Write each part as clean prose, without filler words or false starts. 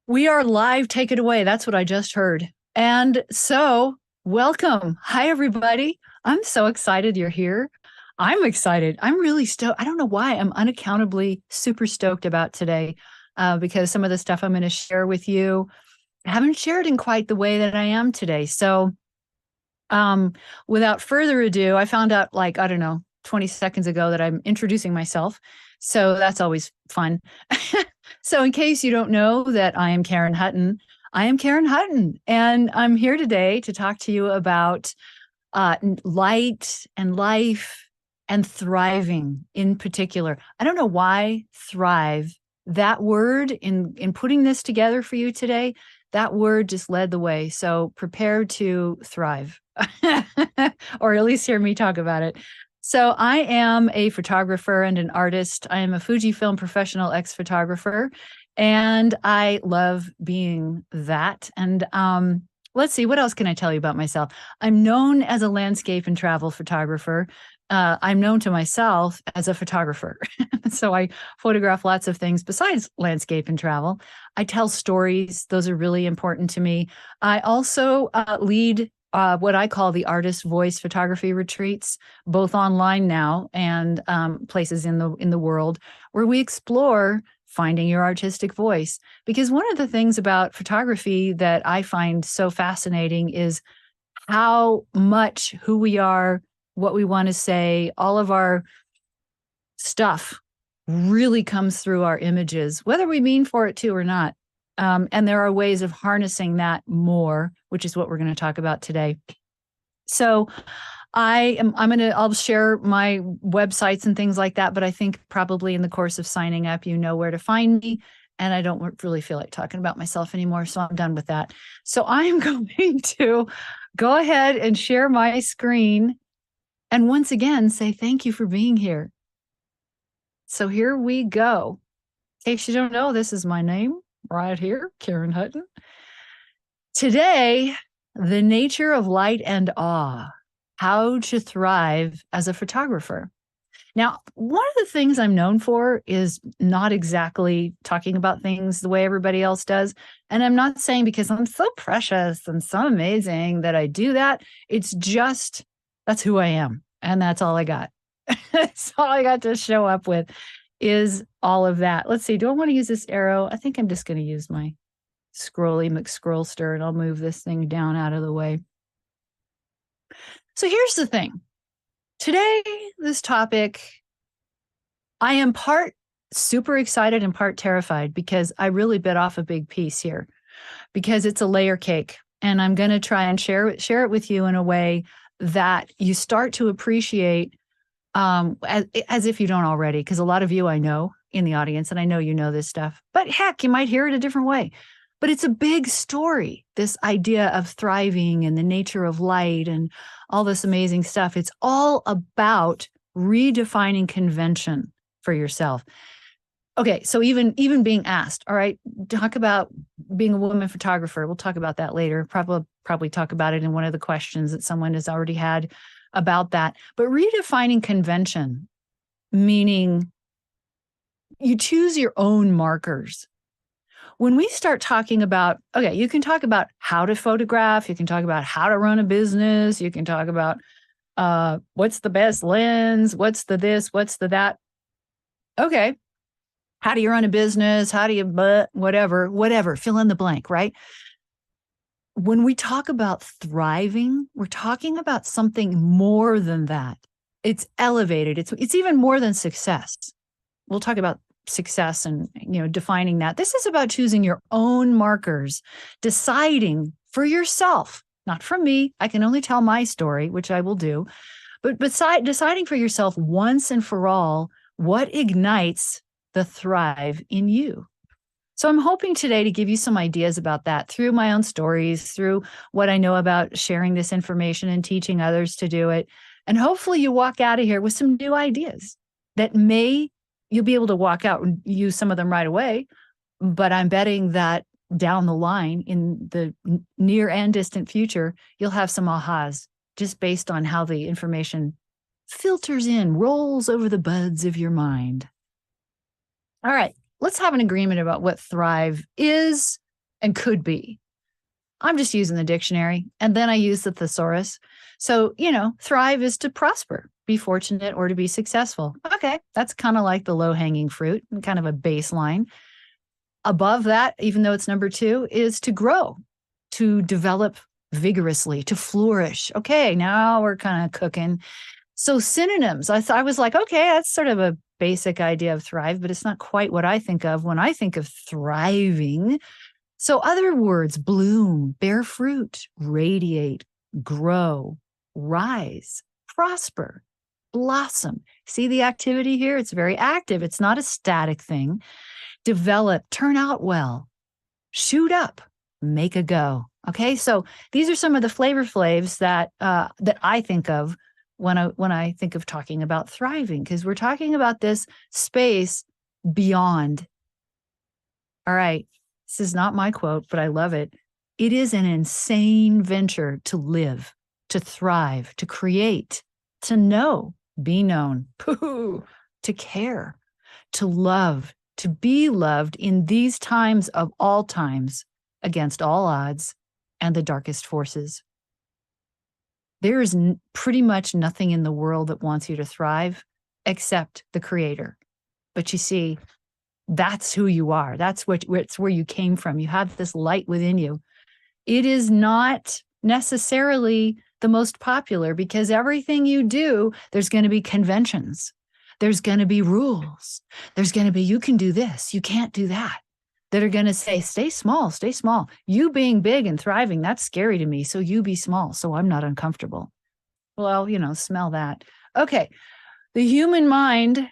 We are live. Take it away. That's what I just heard. And so, welcome. Hi, everybody. I'm so excited you're here. I'm excited. I'm really stoked. I don't know why I'm unaccountably super stoked about today because some of the stuff I'm going to share with you, I haven't shared in quite the way that I am today. So, um, without further ado, I found out like, I don't know, 20 seconds ago that I'm introducing myself. So that's always fun. So in case you don't know that I am Karen Hutton, I am Karen Hutton, and I'm here today to talk to you about light and life and thriving in particular. I don't know why thrive, that word in putting this together for you today, that word just led the way. So prepare to thrive, or at least hear me talk about it. So I am a photographer and an artist. I am a Fujifilm professional ex-photographer, and I love being that. And let's see, what else can I tell you about myself? I'm known as a landscape and travel photographer. I'm known to myself as a photographer. So I photograph lots of things besides landscape and travel. I tell stories. Those are really important to me. I also lead what I call the artist voice photography retreats, both online now and places in the world, where we explore finding your artistic voice. Because one of the things about photography that I find so fascinating is how much who we are, what we want to say, all of our stuff really comes through our images, whether we mean for it to or not. And there are ways of harnessing that more, which is what we're going to talk about today. So I'll share my websites and things like that, but I think probably in the course of signing up, you know where to find me. And I don't really feel like talking about myself anymore, so I'm done with that. So I'm going to go ahead and share my screen and once again say thank you for being here. So here we go. In case you don't know, this is my name right here, Karen Hutton. Today, the nature of light and awe, how to thrive as a photographer. Now, one of the things I'm known for is not exactly talking about things the way everybody else does. And I'm not saying because I'm so precious and so amazing that I do that. It's just, that's who I am. And that's all I got. That's all I got to show up with is all of that. Let's see. Do I want to use this arrow? I think I'm just going to use my Scrolly McScrollster and I'll move this thing down out of the way. So here's the thing. Today, this topic, I am part super excited and part terrified because I really bit off a big piece here because it's a layer cake. And I'm going to try and share it with you in a way that you start to appreciate as if you don't already, because a lot of you I know in the audience, and I know you know this stuff, but heck, you might hear it a different way. But it's a big story, this idea of thriving and the nature of light and all this amazing stuff. It's all about redefining convention for yourself. Okay, so even being asked, all right, talk about being a woman photographer. We'll talk about that later. Probably talk about it in one of the questions that someone has already had about that. But redefining convention, meaning you choose your own markers. When we start talking about, okay, you can talk about how to photograph, you can talk about how to run a business, you can talk about what's the best lens, what's the this, what's the that. Okay, how do you run a business? How do you, whatever, fill in the blank, right? When we talk about thriving, we're talking about something more than that. It's elevated. It's even more than success. We'll talk about success and defining that. This is about choosing your own markers, deciding for yourself, not from me. I can only tell my story, which I will do, but deciding for yourself once and for all what ignites the thrive in you. So I'm hoping today to give you some ideas about that through my own stories, through what I know about sharing this information and teaching others to do it. And hopefully you walk out of here with some new ideas that you'll be able to walk out and use some of them right away. But I'm betting that down the line in the near and distant future, you'll have some ahas just based on how the information filters in, rolls over the buds of your mind. All right, let's have an agreement about what thrive is and could be. I'm just using the dictionary. And then I use the thesaurus. So, thrive is to prosper, be fortunate, or to be successful. Okay, that's kind of like the low-hanging fruit, kind of a baseline. Above that, even though it's number 2, is to grow, to develop vigorously, to flourish. Okay, now we're kind of cooking. So synonyms, I was like, okay, that's sort of a basic idea of thrive, but it's not quite what I think of when I think of thriving. So other words: bloom, bear fruit, radiate, grow, rise, prosper, blossom. See the activity here? It's very active. It's not a static thing. Develop, turn out well, shoot up, make a go. Okay, so these are some of the flavor flavs that I think of when I think of talking about thriving, because we're talking about this space beyond. All right, this is not my quote, but I love it. It is an insane venture to live, to thrive, to create, to know, be known, to care, to love, to be loved in these times of all times, against all odds and the darkest forces. There is pretty much nothing in the world that wants you to thrive except the Creator. But you see, that's who you are. It's where you came from. You have this light within you. It is not necessarily the most popular, because everything you do, there's going to be conventions. There's going to be rules. There's going to be, you can do this, you can't do that, that are going to say, stay small, stay small. You being big and thriving, that's scary to me. So you be small, so I'm not uncomfortable. Well, smell that. Okay. The human mind,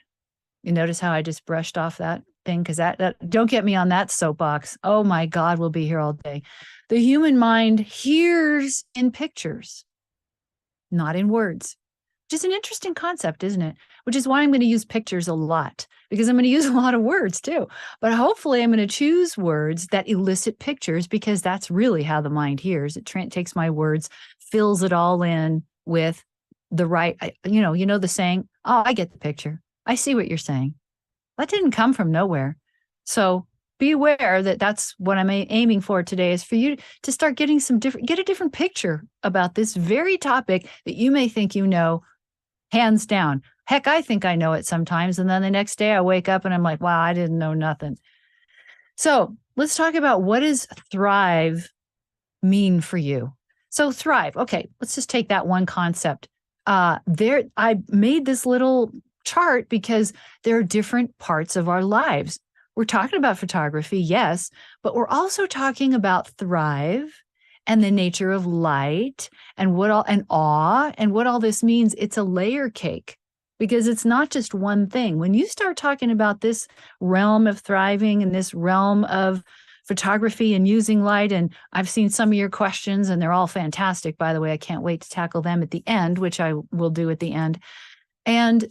you notice how I just brushed off that thing? Because that don't get me on that soapbox. Oh my God, we'll be here all day. The human mind hears in pictures, not in words. Which is an interesting concept, isn't it? Which is why I'm going to use pictures a lot, because I'm going to use a lot of words too. But hopefully I'm going to choose words that elicit pictures, because that's really how the mind hears. It takes my words, fills it all in with the right, the saying, oh, I get the picture. I see what you're saying. That didn't come from nowhere. So be aware that that's what I'm aiming for today, is for you to start getting get a different picture about this very topic that you may think you know, hands down. Heck, I think I know it sometimes. And then the next day I wake up and I'm like, wow, I didn't know nothing. So let's talk about, what does thrive mean for you? So thrive. Okay, let's just take that one concept. I made this little chart because there are different parts of our lives. We're talking about photography, yes, but we're also talking about thrive and the nature of light and awe and what all this means. It's a layer cake, because it's not just one thing. When you start talking about this realm of thriving and this realm of photography and using light, and I've seen some of your questions and they're all fantastic, by the way. I can't wait to tackle them at the end, which I will do at the end. And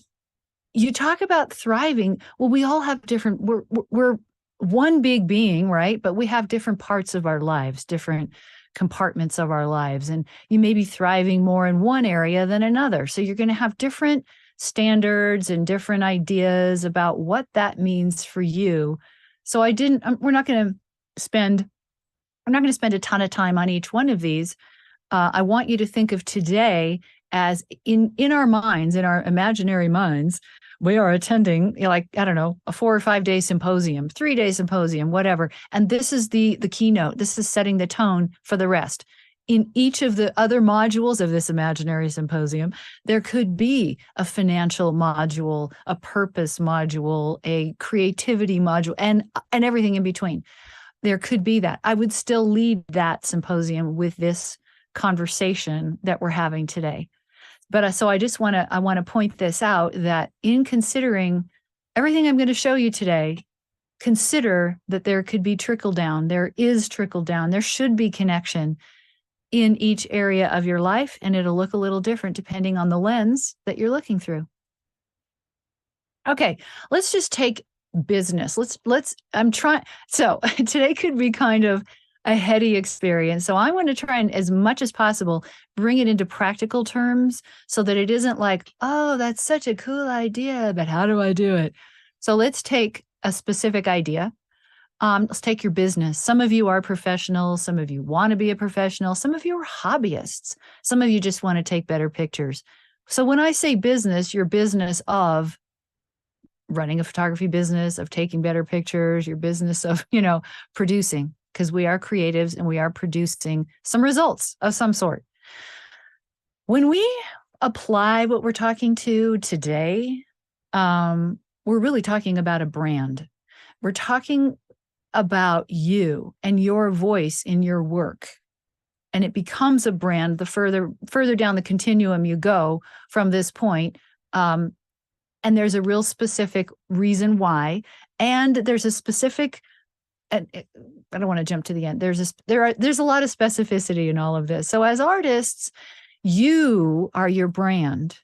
you talk about thriving. Well, we all have different, we're one big being, right? But we have different parts of our lives, different compartments of our lives. And you may be thriving more in one area than another. So you're going to have different standards and different ideas about what that means for you. So we're not going to spend a ton of time on each one of these. I want you to think of today as in our minds, in our imaginary minds, we are attending, I don't know, a 4 or 5 day symposium, 3-day symposium, whatever. And this is the keynote. This is setting the tone for the rest. In each of the other modules of this imaginary symposium, there could be a financial module, a purpose module, a creativity module, and everything in between. There could be that. I would still lead that symposium with this conversation that we're having today. But so I want to point this out, that in considering everything I'm going to show you today, consider that there could be trickle down. There is trickle down. There should be connection in each area of your life, and it'll look a little different depending on the lens that you're looking through. Okay, let's just take business. So today could be kind of a heady experience. So I want to try and, as much as possible, bring it into practical terms so that it isn't like, oh, that's such a cool idea, but how do I do it? So let's take a specific idea. Let's take your business. Some of you are professionals. Some of you want to be a professional. Some of you are hobbyists. Some of you just want to take better pictures. So when I say business, your business of running a photography business, of taking better pictures, your business of, producing, because we are creatives and we are producing some results of some sort. When we apply what we're talking to today, we're really talking about a brand. We're talking about you and your voice in your work. And it becomes a brand the further down the continuum you go from this point. And there's a real specific reason why. And there's a specific, and I don't want to jump to the end. There's a lot of specificity in all of this. So as artists, you are your brand.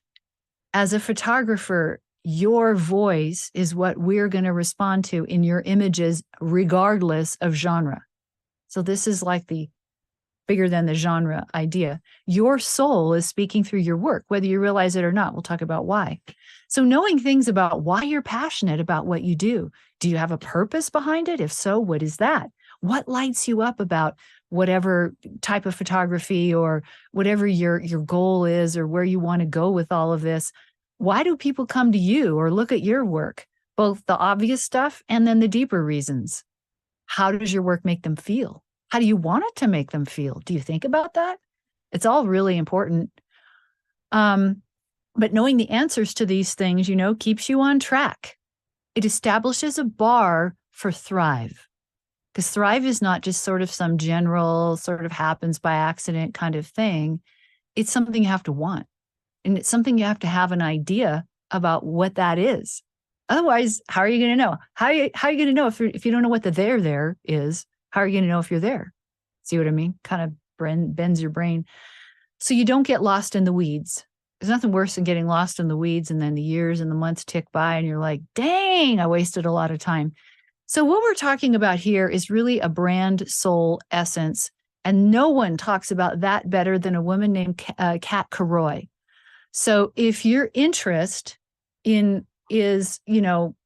As a photographer, your voice is what we're going to respond to in your images, regardless of genre. So this is like the bigger than the genre idea. Your soul is speaking through your work, whether you realize it or not. We'll talk about why. So knowing things about why you're passionate about what you do. Do you have a purpose behind it? If so, what is that? What lights you up about whatever type of photography or whatever your goal is or where you want to go with all of this? Why do people come to you or look at your work? Both the obvious stuff and then the deeper reasons. How does your work make them feel? How do you want it to make them feel? Do you think about that? It's all really important. But knowing the answers to these things, keeps you on track. It establishes a bar for thrive. Because thrive is not just sort of some general sort of happens by accident kind of thing. It's something you have to want. And it's something you have to have an idea about what that is. Otherwise, how are you going to know? How are you going to know if you don't know what the there is? How are you going to know if you're there? See what I mean? Kind of bends your brain. So you don't get lost in the weeds. There's nothing worse than getting lost in the weeds and then the years and the months tick by and you're like, dang, I wasted a lot of time. So what we're talking about here is really a brand soul essence. And no one talks about that better than a woman named Kat Karoy. So if your interest is,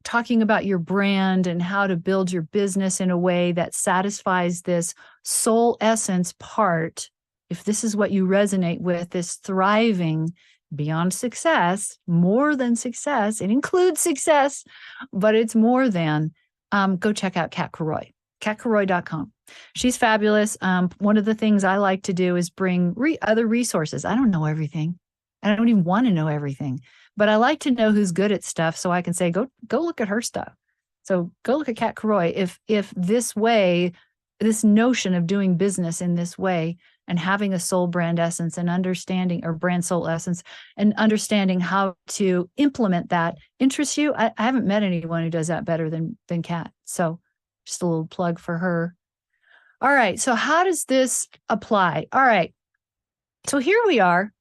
talking about your brand and how to build your business in a way that satisfies this soul essence part, if this is what you resonate with, this thriving beyond success, more than success, it includes success, but it's more than, go check out Kat Karoy, katkaroy.com. She's fabulous. One of the things I like to do is bring other resources. I don't know everything. I don't even want to know everything, but I like to know who's good at stuff so I can say, go look at her stuff. So go look at Kat Karoy. If this notion of doing business in this way and having a soul brand essence and understanding, or brand soul essence, and understanding how to implement that interests you, I haven't met anyone who does that better than Kat. So just a little plug for her. All right. So how does this apply? All right. So here we are.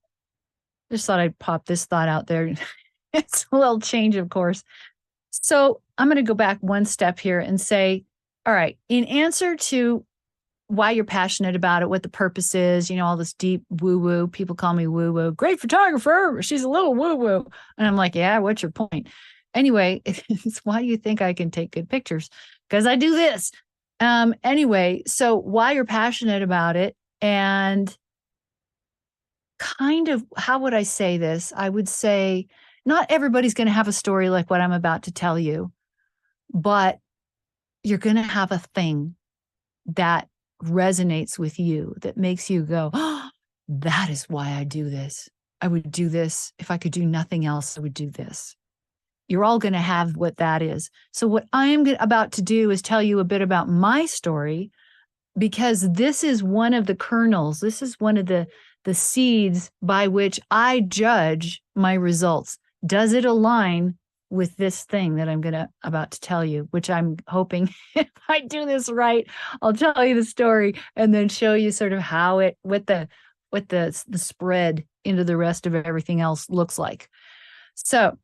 Just thought I'd pop this thought out there. It's a little change, of course. So I'm going to go back one step here and say, all right, in answer to why you're passionate about it, what the purpose is, all this deep woo-woo. People call me woo-woo. Great photographer. She's a little woo-woo. And I'm like, yeah, what's your point? Anyway, it's why do you think I can take good pictures? Because I do this. Anyway, so why you're passionate about it, and kind of, how would I say this? I would say not everybody's going to have a story like what I'm about to tell you, but you're going to have a thing that resonates with you, that makes you go, oh, that is why I do this. I would do this. If I could do nothing else, I would do this. You're all going to have what that is. So what I'm about to do is tell you a bit about my story, because this is one of the kernels. This is one of the seeds by which I judge my results. Does it align with this thing that I'm about to tell you, which I'm hoping, if I do this right, I'll tell you the story and then show you sort of how it, what the spread into the rest of everything else looks like. So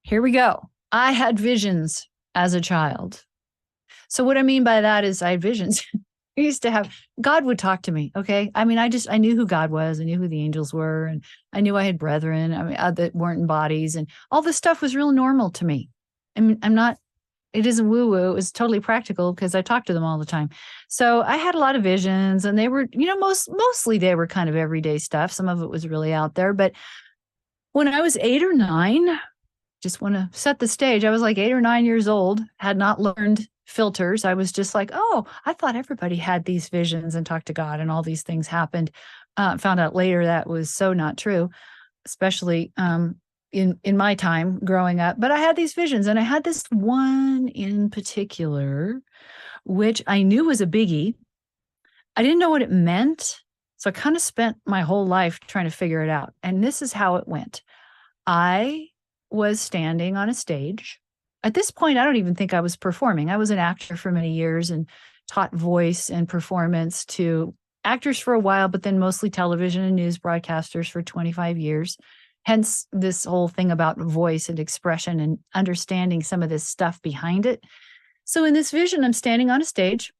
here we go. I had visions as a child. So what I mean by that is I had visions. I used to have, God would talk to me. Okay. I mean, I knew who God was. I knew who the angels were. And I knew I had brethren, that weren't in bodies, and all this stuff was real normal to me. I mean, I'm not It isn't woo-woo. It was totally practical because I talked to them all the time. So I had a lot of visions, and they were, mostly they were kind of everyday stuff. Some of it was really out there. But when I was 8 or 9, just want to set the stage. I was like 8 or 9 years old, had not learned filters. I was just like, oh, I thought everybody had these visions and talked to God and all these things happened. Found out later that was so not true, especially in my time growing up. But I had these visions, and I had this one in particular, which I knew was a biggie. I didn't know what it meant. So I kind of spent my whole life trying to figure it out. And this is how it went. I was standing on a stage. At this point, I don't even think I was performing. I was an actor for many years and taught voice and performance to actors for a while, but then mostly television and news broadcasters for 25 years. Hence this whole thing about voice and expression and understanding some of this stuff behind it. So in this vision, I'm standing on a stage.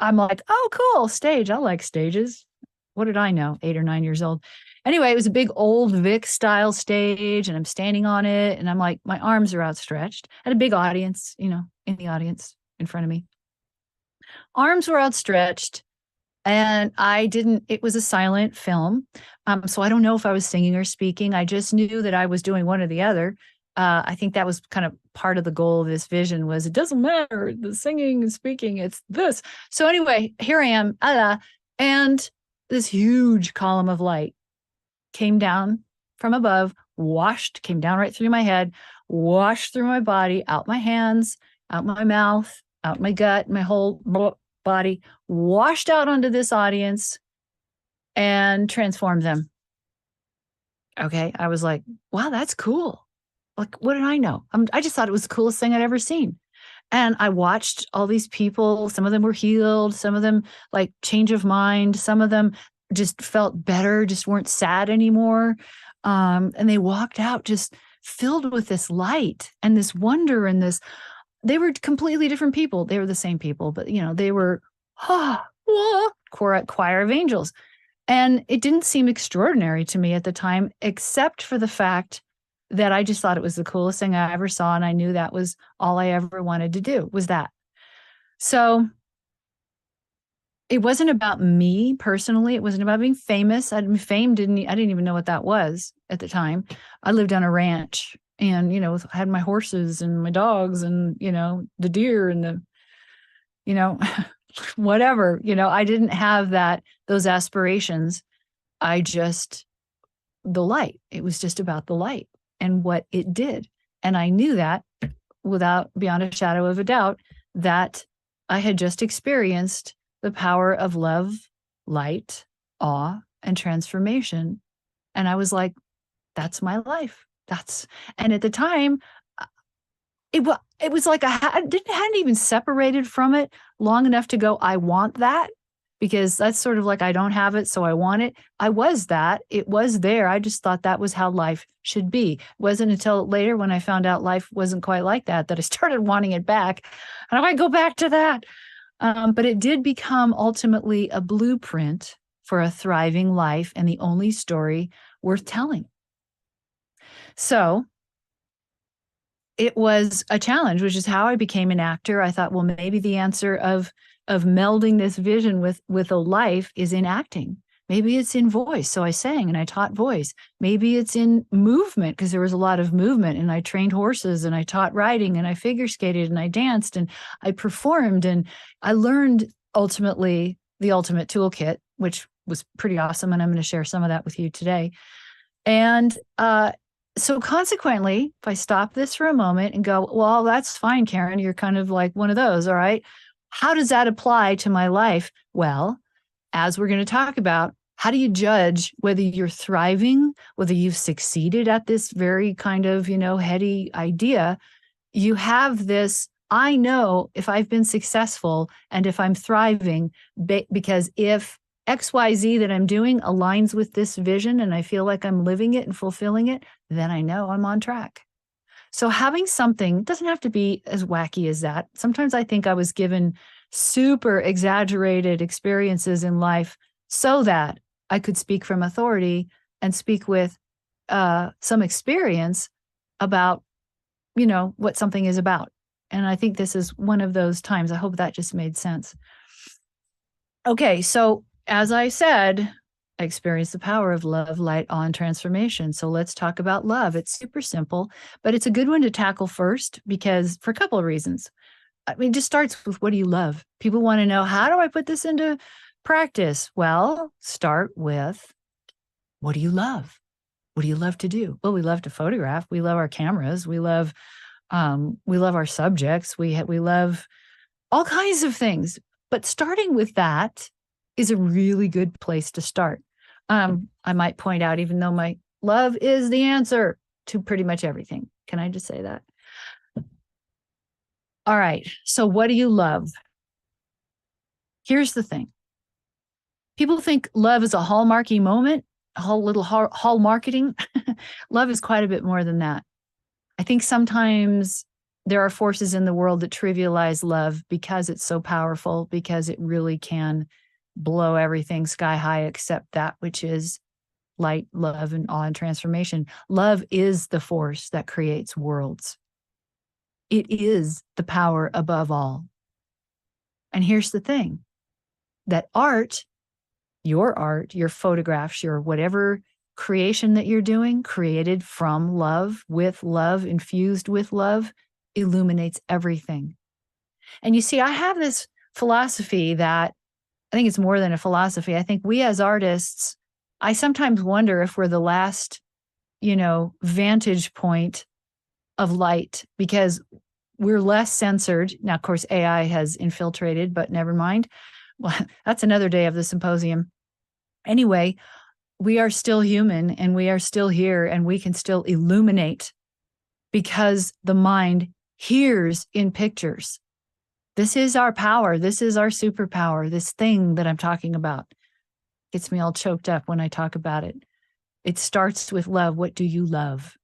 I'm like, oh, cool, stage. I like stages. What did I know? 8 or 9 years old. Anyway, it was a big old Vic style stage, and I'm standing on it, and I'm like, my arms are outstretched. I had a big audience, in the audience in front of me. Arms were outstretched, and it was a silent film. So I don't know if I was singing or speaking. I just knew that I was doing one or the other. I think that was kind of part of the goal of this vision was it doesn't matter, the singing and speaking, it's this. So anyway, here I am, and this huge column of light came down from above, came down right through my head, washed through my body, out my hands, out my mouth, out my gut, my whole body, washed out onto this audience and transformed them. Okay. I was like, wow, that's cool. Like, what did I know? I just thought it was the coolest thing I'd ever seen. And I watched all these people. Some of them were healed. Some of them like change of mind. Some of them just felt better, just weren't sad anymore. And they walked out just filled with this light and this wonder and they were completely different people. They were the same people, but they were choir of angels. And it didn't seem extraordinary to me at the time, except for the fact that I just thought it was the coolest thing I ever saw. And I knew that was all I ever wanted to do was that. So it wasn't about me personally. It wasn't about being famous. I didn't even know what that was at the time. I lived on a ranch and, I had my horses and my dogs and, the deer and the, whatever, I didn't have those aspirations. The light, it was just about the light and what it did. And I knew that beyond a shadow of a doubt, that I had just experienced the power of love, light, awe, and transformation. And I was like, that's my life. And at the time, it was like I hadn't even separated from it long enough to go, I want that, because that's sort of like, I don't have it, so I want it. I was that. It was there. I just thought that was how life should be. It wasn't until later when I found out life wasn't quite like that I started wanting it back. And I might go back to that. But it did become ultimately a blueprint for a thriving life and the only story worth telling. So it was a challenge, which is how I became an actor. I thought, well, maybe the answer of melding this vision with a life is in acting. Maybe it's in voice. So I sang and I taught voice. Maybe it's in movement, because there was a lot of movement, and I trained horses and I taught riding and I figure skated and I danced and I performed, and I learned ultimately the ultimate toolkit, which was pretty awesome. And I'm going to share some of that with you today. And so consequently, if I stop this for a moment and go, well, that's fine, Karen, you're kind of like one of those. All right. How does that apply to my life? Well, as we're going to talk about, how do you judge whether you're thriving, whether you've succeeded at this very kind of, heady idea? You have this, I know if I've been successful and if I'm thriving, because if XYZ that I'm doing aligns with this vision and I feel like I'm living it and fulfilling it, then I know I'm on track. So having something doesn't have to be as wacky as that. Sometimes I think I was given super exaggerated experiences in life so that I could speak from authority and speak with some experience about, what something is about. And I think this is one of those times. I hope that just made sense. Okay, so as I said, I experienced the power of love, light, awe, and transformation. So let's talk about love. It's super simple, but it's a good one to tackle first because for a couple of reasons. I mean, it just starts with what do you love? People want to know, how do I put this into practice? Well, start with what do you love? What do you love to do? Well, we love to photograph. We love our cameras. We love our subjects. We love all kinds of things. But starting with that is a really good place to start. I might point out, even though my love is the answer to pretty much everything. Can I just say that? All right. So what do you love? Here's the thing. People think love is a hallmarky moment, a whole little hall marketing. Love is quite a bit more than that. I think sometimes there are forces in the world that trivialize love because it's so powerful, because it really can blow everything sky high except that which is light, love, and awe and transformation. Love is the force that creates worlds. It is the power above all. And here's the thing, that art, your photographs, your whatever creation that you're doing, created from love, with love, infused with love, illuminates everything. And you see, I have this philosophy that I think it's more than a philosophy. I think we as artists, I sometimes wonder if we're the last, vantage point of light because we're less censored. Now, of course, AI has infiltrated, but never mind. Well, that's another day of the symposium. Anyway, we are still human and we are still here and we can still illuminate because the mind hears in pictures. This is our power. This is our superpower. This thing that I'm talking about gets me all choked up when I talk about it. It starts with love. What do you love?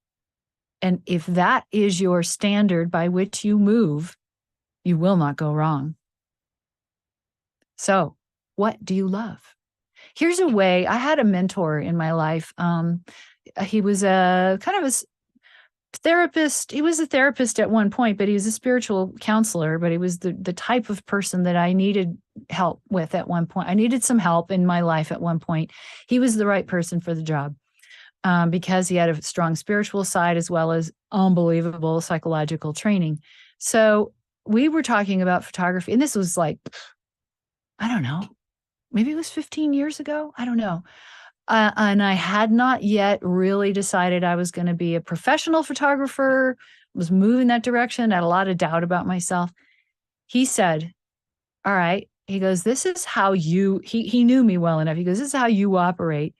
And if that is your standard by which you move, you will not go wrong. So, what do you love? Here's a way. I had a mentor in my life. He was a kind of a therapist. He was a therapist at one point, but he was a spiritual counselor. But he was the type of person that I needed help with at one point. I needed some help in my life at one point. He was the right person for the job because he had a strong spiritual side as well as unbelievable psychological training. So we were talking about photography, and this was like, I don't know, maybe it was 15 years ago. I don't know. And I had not yet really decided I was going to be a professional photographer, was moving that direction, had a lot of doubt about myself. He said, all right, he goes, this is how he knew me well enough. He goes, this is how you operate.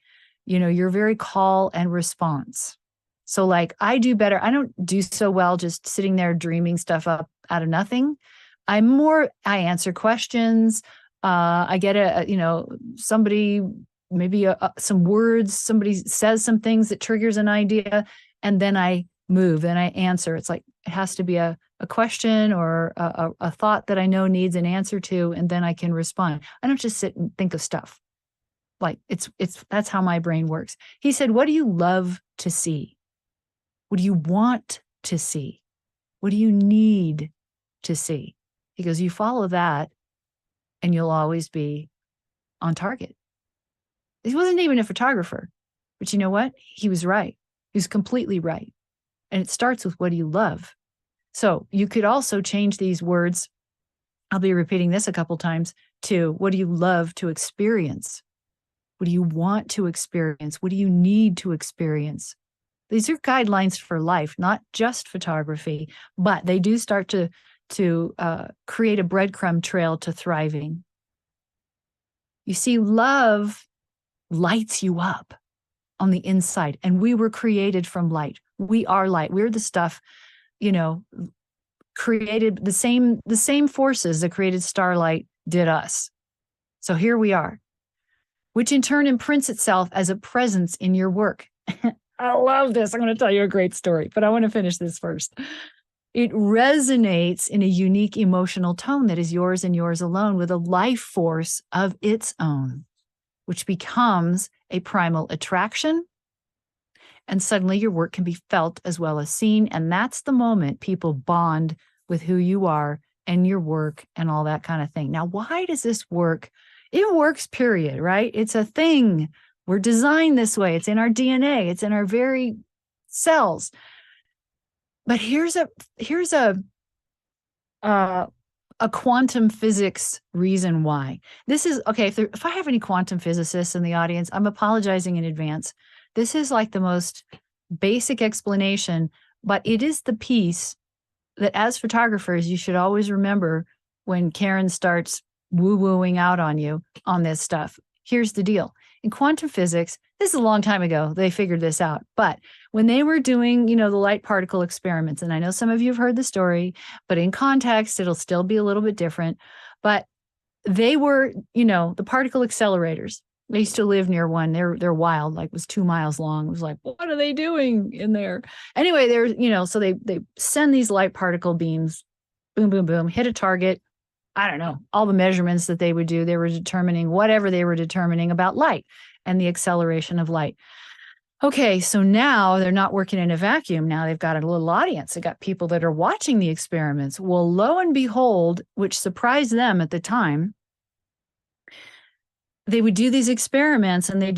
You're very call and response. So like I do better. I don't do so well just sitting there dreaming stuff up out of nothing. I answer questions. I get somebody, maybe some words, somebody says some things that triggers an idea, and then I move and I answer. It's like, it has to be a question or a thought that I know needs an answer to, and then I can respond. I don't just sit and think of stuff. Like that's how my brain works. He said, what do you love to see? What do you want to see? What do you need to see? He goes, you follow that and you'll always be on target. He wasn't even a photographer, but you know what? He was right. He was completely right. And it starts with what do you love? So you could also change these words. I'll be repeating this a couple times to what do you love to experience? What do you want to experience? What do you need to experience? These are guidelines for life, not just photography, but they do start to create a breadcrumb trail to thriving. You see, love lights you up on the inside, and we were created from light. We are light. We're the stuff, created the same forces that created starlight did us. So here we are, which in turn imprints itself as a presence in your work. I love this. I'm going to tell you a great story, but I want to finish this first. It resonates in a unique emotional tone that is yours and yours alone, with a life force of its own, which becomes a primal attraction. And suddenly your work can be felt as well as seen. And that's the moment people bond with who you are and your work and all that kind of thing. Now, why does this work? It works, period, right? It's a thing. We're designed this way. It's in our DNA. It's in our very cells. But here's a quantum physics reason why. This is, okay, if I have any quantum physicists in the audience, I'm apologizing in advance. This is like the most basic explanation, but it is the piece that as photographers, you should always remember when Karen starts woo-wooing out on you on this stuff. Here's the deal. In quantum physics, this is a long time ago, they figured this out. But when they were doing, the light particle experiments, and I know some of you have heard the story, but in context, it'll still be a little bit different. But they were, the particle accelerators. I used to live near one. They're wild, like it was 2 miles long. It was like, what are they doing in there? Anyway, so they send these light particle beams, boom, boom, boom, hit a target. I don't know, all the measurements that they would do, they were determining whatever they were determining about light and the acceleration of light. Okay, so now they're not working in a vacuum. Now they've got a little audience. They've got people that are watching the experiments. Well, lo and behold, which surprised them at the time, they would do these experiments and they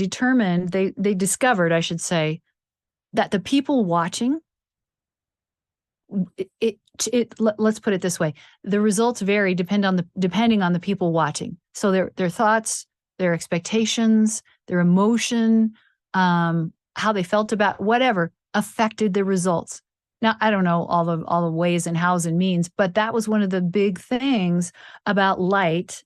discovered, I should say, that the people watching, let's put it this way. The results vary depending on the people watching. So their thoughts, their expectations, their emotion, how they felt about whatever affected the results. Now, I don't know all the ways and hows and means, but that was one of the big things about light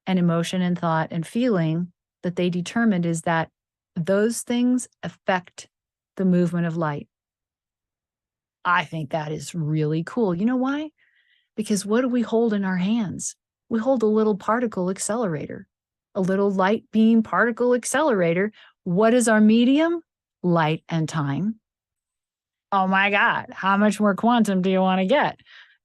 and emotion and thought and feeling that they determined is that those things affect the movement of light. I think that is really cool. You know why? Because what do we hold in our hands? We hold a little particle accelerator, a little light beam particle accelerator. What is our medium? Light and time. Oh my God, how much more quantum do you want to get?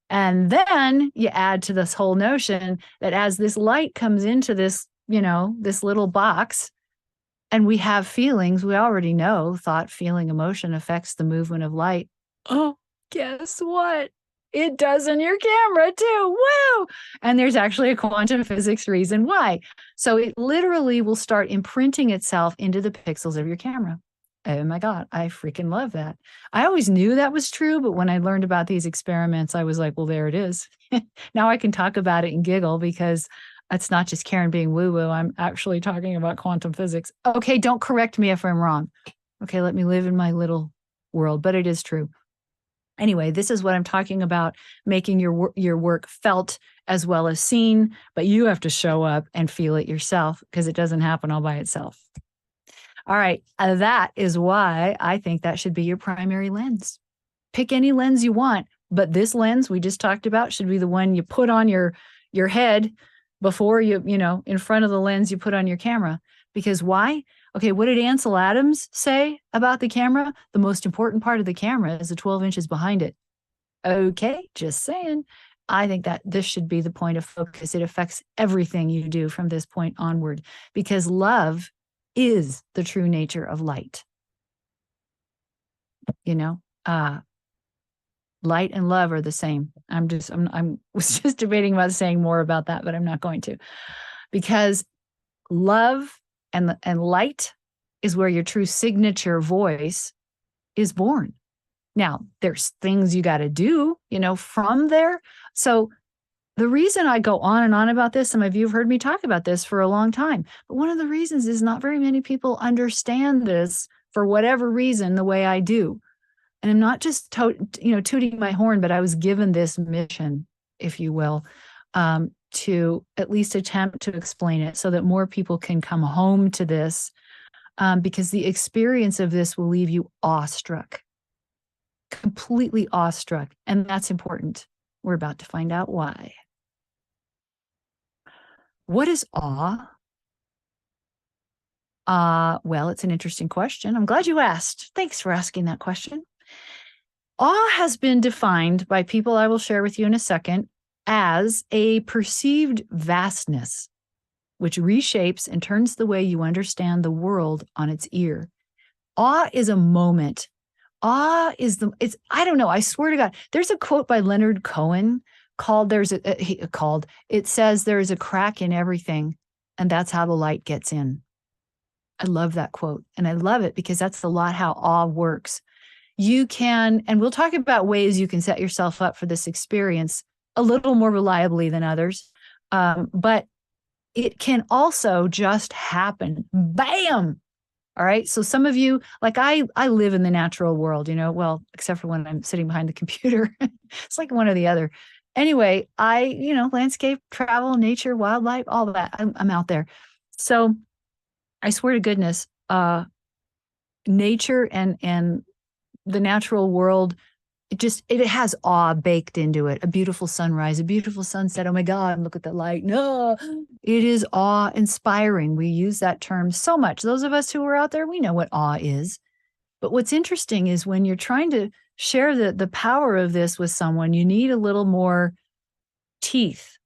And then you add to this whole notion that as this light comes into this, this little box, and we have feelings, we already know thought, feeling, emotion affects the movement of light. Oh, guess what? It does in your camera too. Woo! And there's actually a quantum physics reason why. So it literally will start imprinting itself into the pixels of your camera. Oh my God, I freaking love that. I always knew that was true, but when I learned about these experiments, I was like, well, there it is. Now I can talk about it and giggle because it's not just Karen being woo-woo. I'm actually talking about quantum physics. Okay, don't correct me if I'm wrong. Okay, let me live in my little world, but it is true. Anyway, this is what I'm talking about, making your work felt as well as seen, but you have to show up and feel it yourself because it doesn't happen all by itself. All right, that is why I think that should be your primary lens. Pick any lens you want, but this lens we just talked about should be the one you put on your head before in front of the lens you put on your camera. Because why? Okay, what did Ansel Adams say about the camera? The most important part of the camera is the 12 inches behind it. Okay, just saying. I think that this should be the point of focus. It affects everything you do from this point onward because love is the true nature of light. Light and love are the same. I was just debating about saying more about that, but I'm not going to, because love and light is where your true signature voice is born. Now, there's things you got to do, from there. So the reason I go on and on about this, some of you have heard me talk about this for a long time, but one of the reasons is not very many people understand this for whatever reason the way I do. And I'm not just tooting my horn, but I was given this mission, if you will, to at least attempt to explain it so that more people can come home to this, because the experience of this will leave you awestruck, completely awestruck. And that's important. We're about to find out why. What is awe? Well, it's an interesting question. I'm glad you asked. Thanks for asking that question. Awe has been defined by people I will share with you in a second as a perceived vastness, which reshapes and turns the way you understand the world on its ear. Awe is a moment I don't know. I swear to God, there's a quote by Leonard Cohen it says there is a crack in everything, and that's how the light gets in. I love that quote. And I love it because that's a lot how awe works. You can, and we'll talk about ways you can set yourself up for this experience a little more reliably than others. But it can also just happen. Bam. All right. So some of you, like I live in the natural world, well, except for when I'm sitting behind the computer. It's like one or the other. Anyway, landscape, travel, nature, wildlife, all of that. I'm out there. So I swear to goodness, nature and the natural world, it has awe baked into it. A beautiful sunrise, a beautiful sunset. Oh my God, look at the light. No, it is awe inspiring. We use that term so much. Those of us who are out there, we know what awe is. But what's interesting is when you're trying to share the power of this with someone, you need a little more teeth,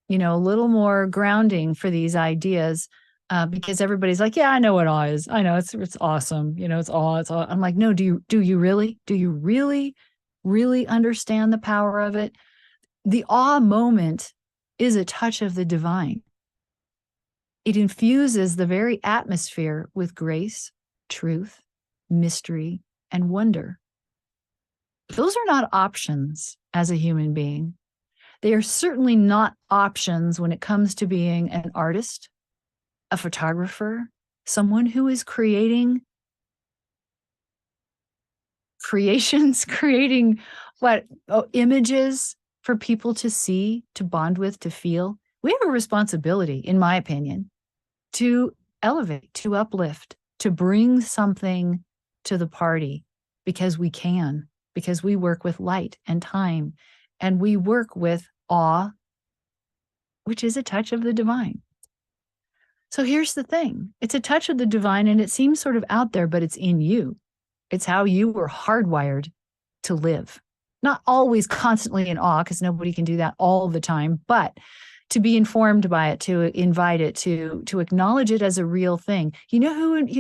a little more grounding for these ideas. Because everybody's like, yeah, I know what awe is. I know it's awesome. It's awe. It's awe. I'm like, no, do you really? Do you really understand the power of it? The awe moment is a touch of the divine. It infuses the very atmosphere with grace, truth, mystery, and wonder. Those are not options as a human being. They are certainly not options when it comes to being an artist, a photographer, someone who is creating images for people to see, to bond with, to feel. We have a responsibility, in my opinion, to elevate, to uplift, to bring something to the party because we can, because we work with light and time, and we work with awe, which is a touch of the divine. So here's the thing. It's a touch of the divine, and it seems sort of out there, but it's in you. It's how you were hardwired to live. Not always constantly in awe, because nobody can do that all the time, but to be informed by it, to invite it, to acknowledge it as a real thing. You know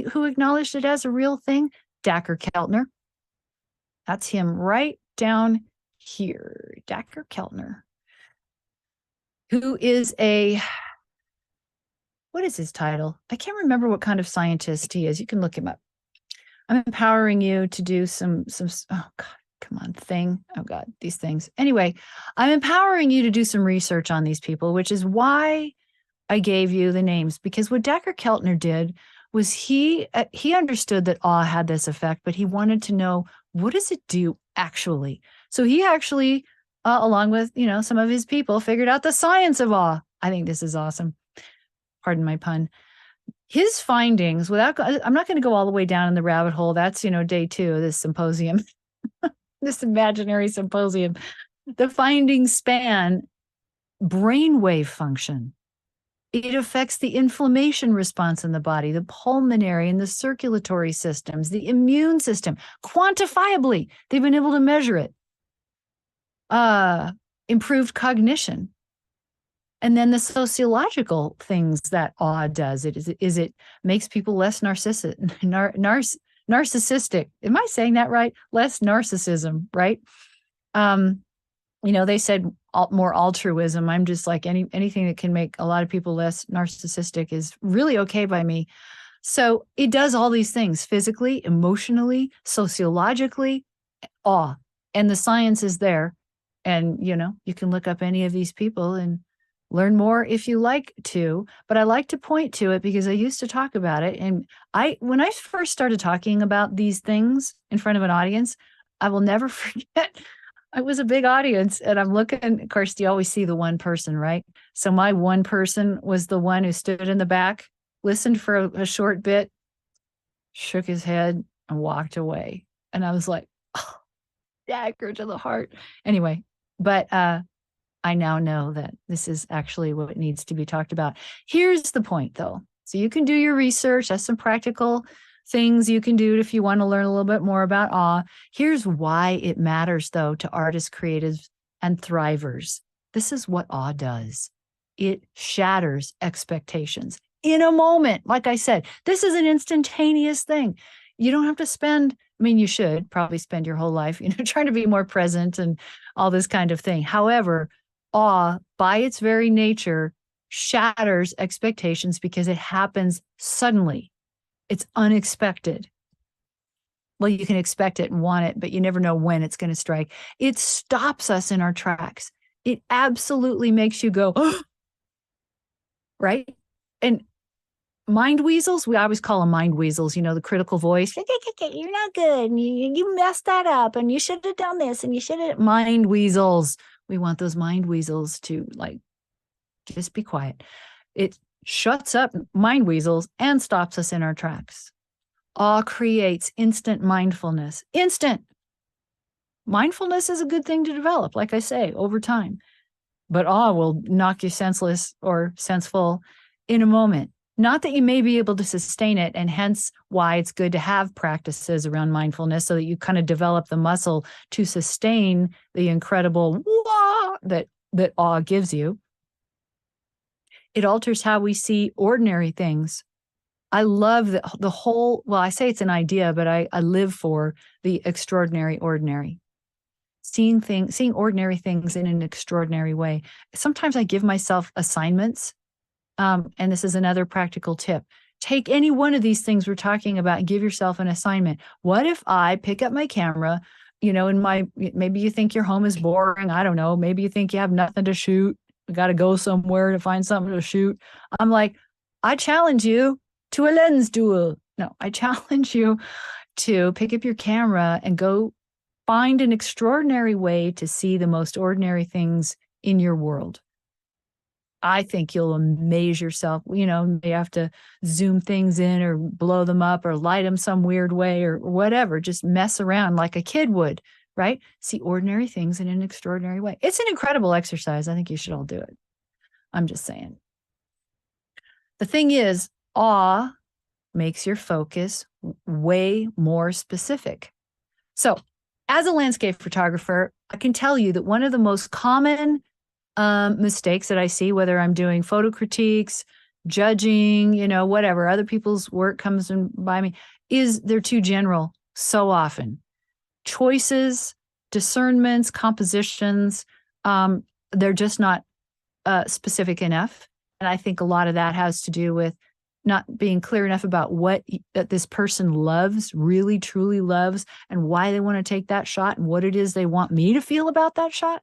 who acknowledged it as a real thing? Dacher Keltner. That's him right down here. Dacher Keltner, who is what is his title? I can't remember what kind of scientist he is. You can look him up. I'm empowering you to do some, oh God, come on, oh God, these things. Anyway, I'm empowering you to do some research on these people, which is why I gave you the names, because what Dacher Keltner did was he understood that awe had this effect, but he wanted to know, what does it do actually? So he actually, along with, some of his people, figured out the science of awe. I think this is awesome. Pardon my pun. His findings, I'm not going to go all the way down in the rabbit hole. That's, day 2 of this symposium, this imaginary symposium. The findings span brainwave function. It affects the inflammation response in the body, the pulmonary and the circulatory systems, the immune system, quantifiably. They've been able to measure it. Improved cognition. And then the sociological things that awe does it makes people less narcissistic. Am I saying that right? Less narcissism, right? They said more altruism. I'm just like anything that can make a lot of people less narcissistic is really okay by me. So it does all these things physically, emotionally, sociologically, awe. And the science is there. And, you can look up any of these people and learn more if you like to, but I like to point to it because I used to talk about it. And when I first started talking about these things in front of an audience, I will never forget. It was a big audience, and I'm looking, of course, you always see the one person, right? So my one person was the one who stood in the back, listened for a short bit, shook his head, and walked away. And I was like, oh, dagger to the heart. Anyway, but I now know that this is actually what needs to be talked about. Here's the point, though. So you can do your research. That's some practical things you can do if you want to learn a little bit more about awe. Here's why it matters, though, to artists, creatives, and thrivers. This is what awe does. It shatters expectations in a moment. Like I said, this is an instantaneous thing. You don't have to spend I mean, you should probably spend your whole life, trying to be more present and all this kind of thing. However, awe by its very nature shatters expectations because it happens suddenly. It's unexpected. Well, you can expect it and want it, but you never know when it's going to strike. It stops us in our tracks. It absolutely makes you go, oh, right? And mind weasels, we always call them mind weasels, the critical voice. You're not good. And you messed that up and you should have done this and you should have. Mind weasels. We want those mind weasels to just be quiet. It shuts up mind weasels and stops us in our tracks. Awe creates instant mindfulness. Instant. Mindfulness is a good thing to develop, like I say, over time. But awe will knock you senseless or senseful in a moment. Not that you may be able to sustain it, and hence why it's good to have practices around mindfulness so that you kind of develop the muscle to sustain the incredible wah that awe gives you. It alters how we see ordinary things. I love the whole, well, I say it's an idea, but I live for the extraordinary ordinary. Seeing ordinary things in an extraordinary way. Sometimes I give myself assignments, and this is another practical tip. Take any one of these things we're talking about and give yourself an assignment. What if I pick up my camera, maybe you think your home is boring. I don't know. Maybe you think you have nothing to shoot. You got to go somewhere to find something to shoot. I'm like, I challenge you to a lens duel. No, I challenge you to pick up your camera and go find an extraordinary way to see the most ordinary things in your world. I think you'll amaze yourself. You have to zoom things in or blow them up or light them some weird way or whatever. Just mess around like a kid would, right? See ordinary things in an extraordinary way. It's an incredible exercise. I think you should all do it. I'm just saying. The thing is, awe makes your focus way more specific. So, as a landscape photographer, I can tell you that one of the most common mistakes that I see, whether I'm doing photo critiques, judging, whatever, other people's work comes in by me, is they're too general so often. Choices, discernments, compositions, they're just not specific enough. And I think a lot of that has to do with not being clear enough about what that this person loves, really, truly loves, and why they want to take that shot and what it is they want me to feel about that shot.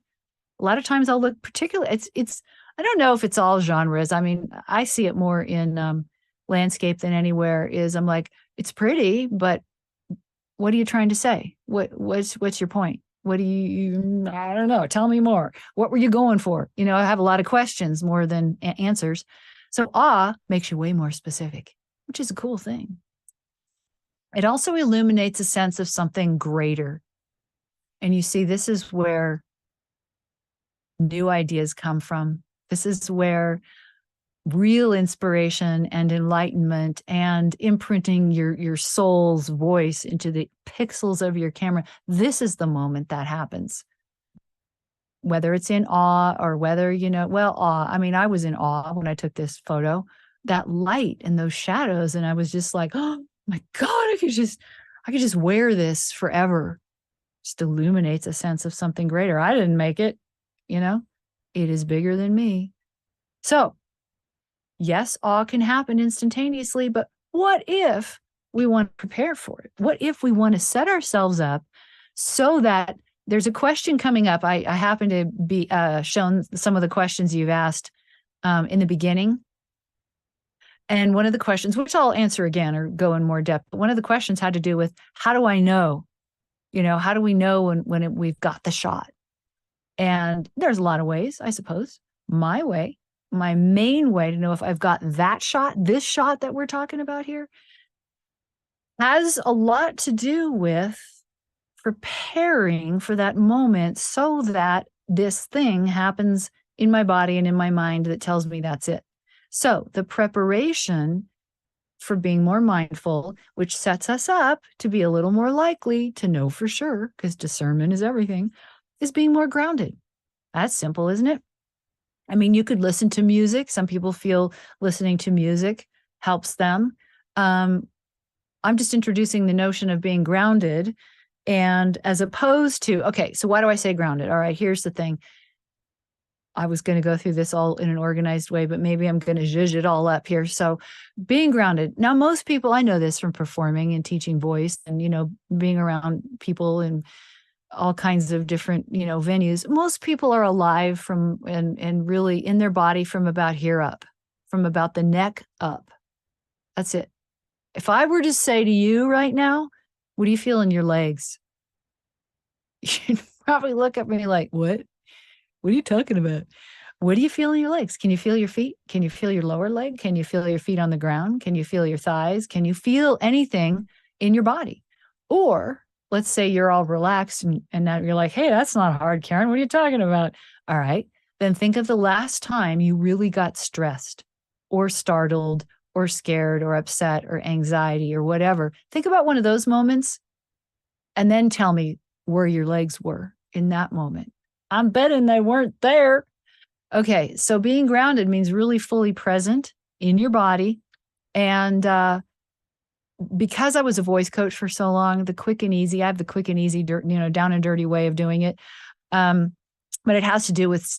A lot of times I'll look particularly, I don't know if it's all genres. I mean, I see it more in landscape than anywhere is I'm like, it's pretty, but what are you trying to say? What's your point? What do you, I don't know. Tell me more. What were you going for? I have a lot of questions more than answers. So awe makes you way more specific, which is a cool thing. It also illuminates a sense of something greater. And you see, this is where new ideas come from. This is where real inspiration and enlightenment and imprinting your soul's voice into the pixels of your camera. This is the moment that happens. Whether it's in awe or whether, awe. I mean, I was in awe when I took this photo, that light and those shadows. And I was just like, oh my God, I could just wear this forever. Just illuminates a sense of something greater. I didn't make it, it is bigger than me. So yes, awe can happen instantaneously, but what if we want to prepare for it? What if we want to set ourselves up so that there's a question coming up. I happen to be shown some of the questions you've asked in the beginning. And one of the questions, which I'll answer again or go in more depth, but one of the questions had to do with, how do I know? How do we know when we've got the shot? And there's a lot of ways, I suppose. My main way to know if I've got that shot, this shot that we're talking about here, has a lot to do with preparing for that moment so that this thing happens in my body and in my mind that tells me that's it. So the preparation for being more mindful, which sets us up to be a little more likely to know for sure, because discernment is everything, is being more grounded. That's simple, isn't it? I mean, you could listen to music. Some people feel listening to music helps them. I'm just introducing the notion of being grounded. And as opposed to, okay, so why do I say grounded? All right, here's the thing. I was going to go through this all in an organized way, but maybe I'm going to zhuzh it all up here. So being grounded. Now, most people, I know this from performing and teaching voice and, being around people in all kinds of different, venues. Most people are alive from and really in their body from about here up, from about the neck up. That's it. If I were to say to you right now, what do you feel in your legs? You'd probably look at me like, what? What are you talking about? What do you feel in your legs? Can you feel your feet? Can you feel your lower leg? Can you feel your feet on the ground? Can you feel your thighs? Can you feel anything in your body? Or let's say you're all relaxed and now you're like, hey, that's not hard, Karen. What are you talking about? All right. Then think of the last time you really got stressed or startled or scared or upset or anxiety or whatever. Think about one of those moments and then tell me where your legs were in that moment. I'm betting they weren't there. Okay, so being grounded means really fully present in your body. And because I was a voice coach for so long, the quick and easy, I have the quick and easy, down and dirty way of doing it. But it has to do with,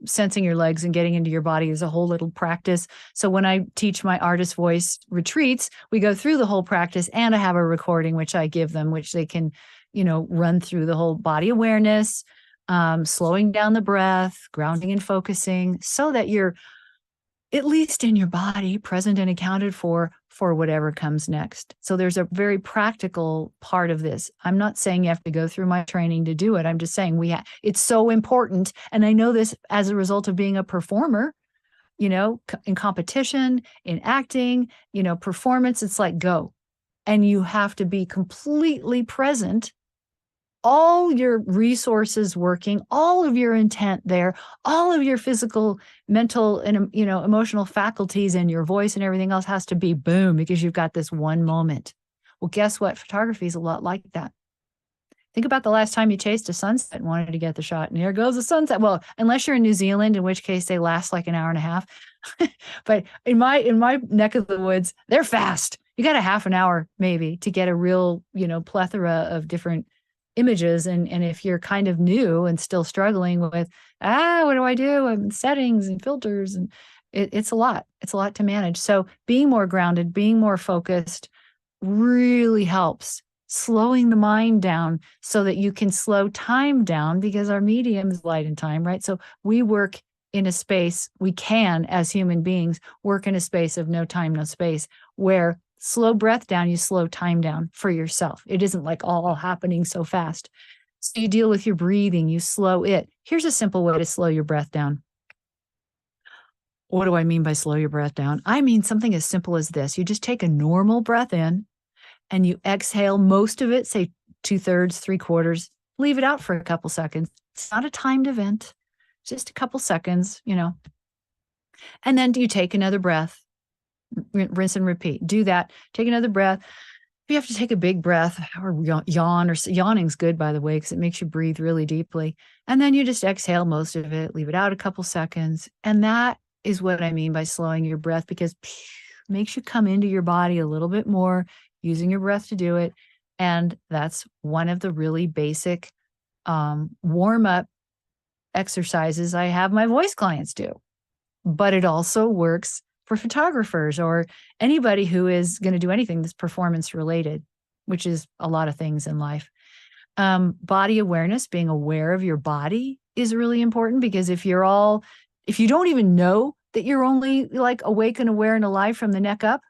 sensing your legs and getting into your body is a whole little practice. So when I teach my artist voice retreats, we go through the whole practice and I have a recording, which I give them, which they can, run through the whole body awareness, slowing down the breath, grounding and focusing so that you're at least in your body, present and accounted for whatever comes next. So there's a very practical part of this. I'm not saying you have to go through my training to do it. I'm just saying it's so important. And I know this as a result of being a performer, in competition, in acting, performance, it's like go. And you have to be completely present, all your resources working, all of your intent there, all of your physical, mental, and emotional faculties and your voice and everything else has to be boom because you've got this one moment. Well, guess what? Photography is a lot like that. Think about the last time you chased a sunset and wanted to get the shot, and here goes the sunset. Well, unless you're in New Zealand, in which case they last like an hour and a half. But in my neck of the woods, they're fast. You got a half an hour maybe to get a real, plethora of different images. And if you're kind of new and still struggling with, what do I do? And settings and filters, and it's a lot. It's a lot to manage. So being more grounded, being more focused really helps. Slowing the mind down so that you can slow time down because our medium is light and time, right? So we work in a space, we can, as human beings, work in a space of no time, no space, where slow breath down, you slow time down for yourself. It isn't like all happening so fast. So you deal with your breathing, you slow it. Here's a simple way to slow your breath down. What do I mean by slow your breath down? I mean something as simple as this. You just take a normal breath in and you exhale most of it, say 2/3, 3/4, leave it out for a couple seconds. It's not a timed event, just a couple seconds, And then you take another breath. Rinse and repeat. Do that. Take another breath. If you have to take a big breath or yawn, or yawning's good, by the way, because it makes you breathe really deeply. And then you just exhale most of it, leave it out a couple seconds. And that is what I mean by slowing your breath, because it makes you come into your body a little bit more, using your breath to do it. And that's one of the really basic warm-up exercises I have my voice clients do. But it also works for photographers or anybody who is going to do anything that's performance related, which is a lot of things in life. Body awareness, being aware of your body is really important, because if you don't even know that you're only like awake and aware and alive from the neck up,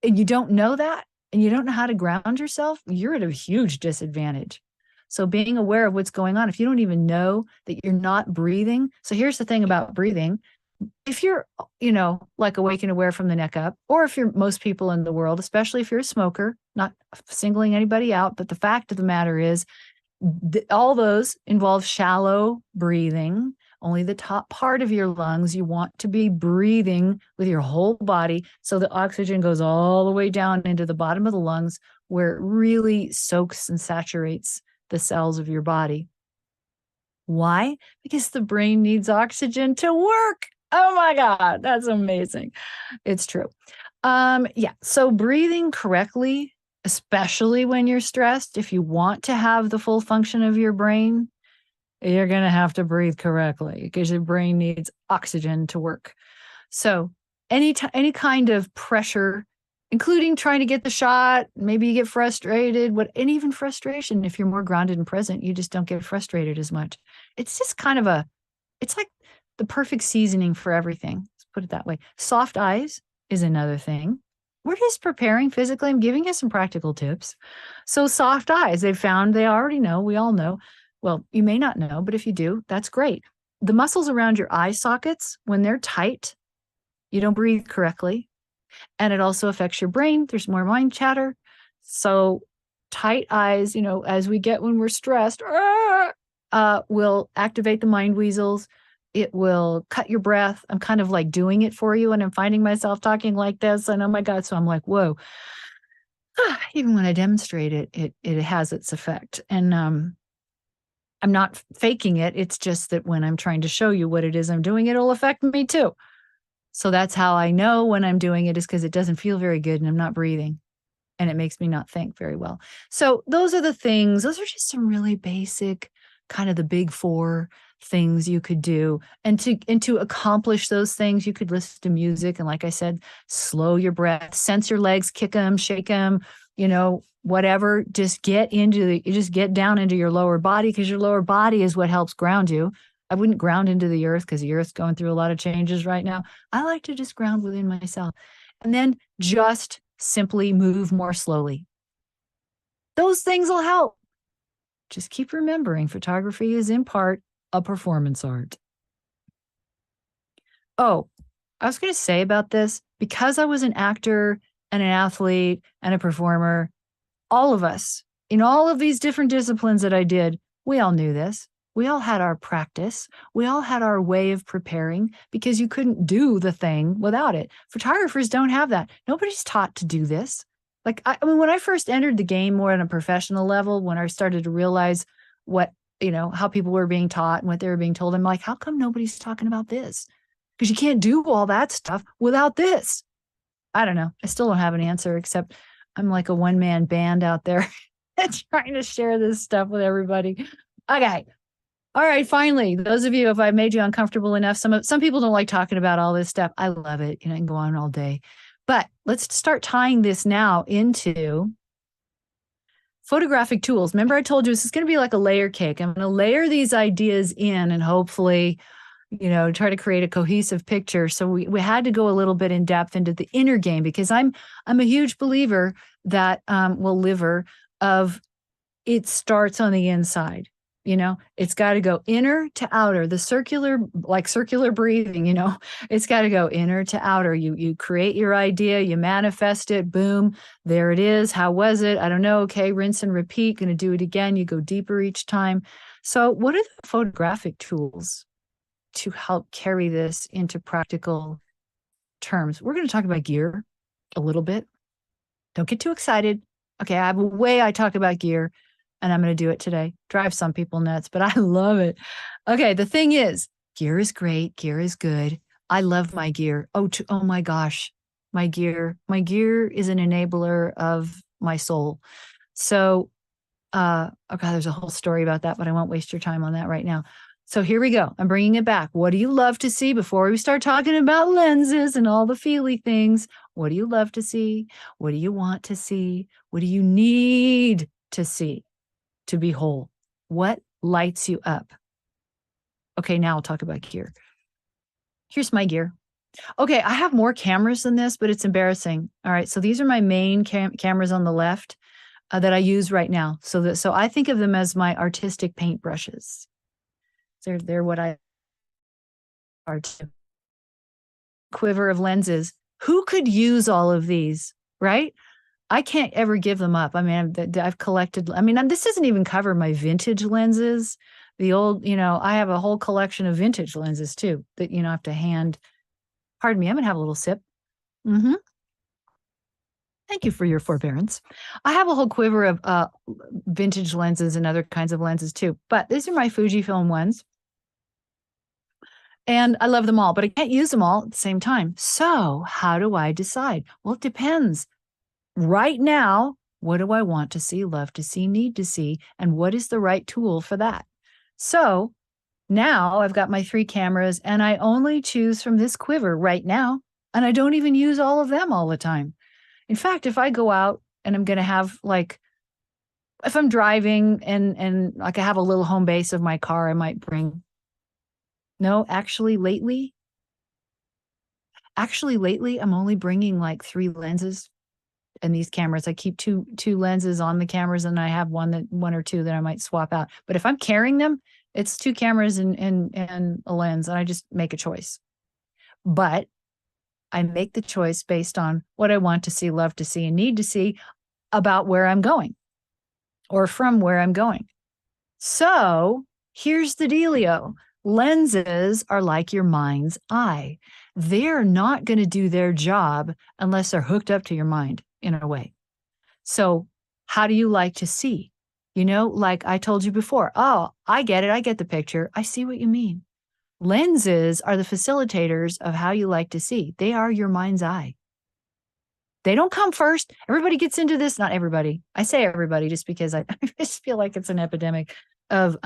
and you don't know that, and you don't know how to ground yourself, you're at a huge disadvantage. So being aware of what's going on, if you don't even know that you're not breathing. So here's the thing about breathing. If you're, like awake and aware from the neck up, or if you're most people in the world, especially if you're a smoker, not singling anybody out, but the fact of the matter is all those involve shallow breathing. Only the top part of your lungs, you want to be breathing with your whole body so the oxygen goes all the way down into the bottom of the lungs, where it really soaks and saturates the cells of your body. Why? Because the brain needs oxygen to work. Oh my God, that's amazing. It's true. Yeah. So breathing correctly, especially when you're stressed, if you want to have the full function of your brain, you're going to have to breathe correctly because your brain needs oxygen to work. So any kind of pressure, including trying to get the shot, maybe you get frustrated, and even frustration, if you're more grounded and present, you just don't get frustrated as much. It's just kind of it's like the perfect seasoning for everything. Let's put it that way. Soft eyes is another thing. We're just preparing physically. I'm giving you some practical tips. So soft eyes, they already know, we all know. Well, you may not know, but if you do, that's great. The muscles around your eye sockets, when they're tight, you don't breathe correctly. And it also affects your brain. There's more mind chatter. So tight eyes, as we get when we're stressed, will activate the mind weasels. It will cut your breath. I'm kind of like doing it for you, and I'm finding myself talking like this. And oh my God. So I'm like, whoa. Even when I demonstrate it, it has its effect. And I'm not faking it. It's just that when I'm trying to show you what it is I'm doing, it'll affect me too. So that's how I know when I'm doing it, is because it doesn't feel very good and I'm not breathing, and it makes me not think very well. So those are the things. Those are just some really basic, kind of the big four things you could do. And to accomplish those things, you could listen to music. And like I said, slow your breath, sense your legs, kick them, shake them, whatever. Just get down into your lower body, because your lower body is what helps ground you. I wouldn't ground into the earth because the earth's going through a lot of changes right now. I like to just ground within myself, and then just simply move more slowly. Those things will help. Just keep remembering, photography is in part a performance art. Oh, I was going to say about this, because I was an actor and an athlete and a performer, all of us in all of these different disciplines that I did, we all knew this. We all had our practice. We all had our way of preparing, because you couldn't do the thing without it. Photographers don't have that. Nobody's taught to do this. Like, I mean, when I first entered the game more on a professional level, when I started to realize what, how people were being taught and what they were being told, I'm like, how come nobody's talking about this? Because you can't do all that stuff without this. I don't know. I still don't have an answer, except I'm like a one-man band out there trying to share this stuff with everybody. Okay. All right, finally, those of you, if I made you uncomfortable enough, some people don't like talking about all this stuff. I love it. I can go on all day. But let's start tying this now into photographic tools. Remember, I told you this is going to be like a layer cake. I'm going to layer these ideas in and hopefully, try to create a cohesive picture. So we had to go a little bit in depth into the inner game, because I'm a huge believer that liver of it starts on the inside. It's got to go inner to outer, the circular breathing, it's got to go inner to outer. You create your idea, you manifest it, boom, there it is. How was it? I don't know. Okay, rinse and repeat, going to do it again. You go deeper each time. So what are the photographic tools to help carry this into practical terms? We're going to talk about gear a little bit. Don't get too excited. Okay, I have a way I talk about gear, and I'm going to do it today. Drive some people nuts, but I love it. Okay, the thing is, gear is great. Gear is good. I love my gear. Oh my gosh, my gear. My gear is an enabler of my soul. So, okay, there's a whole story about that, but I won't waste your time on that right now. So here we go. I'm bringing it back. What do you love to see before we start talking about lenses and all the feely things? What do you love to see? What do you want to see? What do you need to see to be whole? What lights you up? Okay, now I'll talk about gear. Here's my gear. Okay, I have more cameras than this, but it's embarrassing. All right, so these are my main cameras on the left that I use right now. So I think of them as my artistic paintbrushes. They're what I are too. Quiver of lenses. Who could use all of these, right? I can't ever give them up. I mean, I've collected, this doesn't even cover my vintage lenses. The old, I have a whole collection of vintage lenses too that, I have to hand. Pardon me, I'm going to have a little sip. Thank you for your forbearance. I have a whole quiver of vintage lenses and other kinds of lenses too, but these are my Fujifilm ones. And I love them all, but I can't use them all at the same time. So how do I decide? Well, it depends. Right now, what do I want to see, love to see, need to see? And what is the right tool for that? So now I've got my 3 cameras and I only choose from this quiver right now. And I don't even use all of them all the time. In fact, if I go out and I'm going to have like, if I'm driving and like I have a little home base of my car, I might bring, no, lately, I'm only bringing like 3 lenses and these cameras. I keep two lenses on the cameras and I have one or two that I might swap out. But if I'm carrying them, it's 2 cameras and a lens, and I just make a choice. But I make the choice based on what I want to see, love to see, and need to see about where I'm going or from where I'm going. So here's the dealio. Lenses are like your mind's eye. They're not going to do their job unless they're hooked up to your mind in a way. So how do you like to see? You know, like I told you before, oh, I get it. I get the picture. I see what you mean. Lenses are the facilitators of how you like to see. They are your mind's eye. They don't come first. Everybody gets into this. Not everybody. I say everybody just because I just feel like it's an epidemic of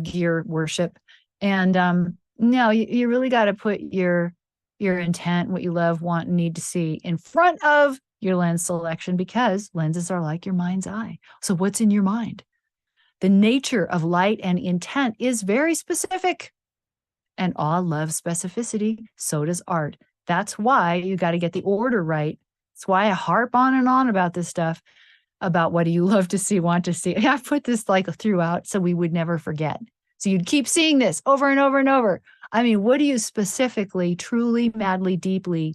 gear worship. And no, you really got to put your intent, what you love, want, and need to see in front of your lens selection, because lenses are like your mind's eye. So what's in your mind? The nature of light and intent is very specific. And awe loves specificity. So does art. That's why you got to get the order right. That's why I harp on and on about this stuff, about what do you love to see, want to see. I put this like throughout so we would never forget. So you'd keep seeing this over and over and over. I mean, what do you specifically, truly, madly, deeply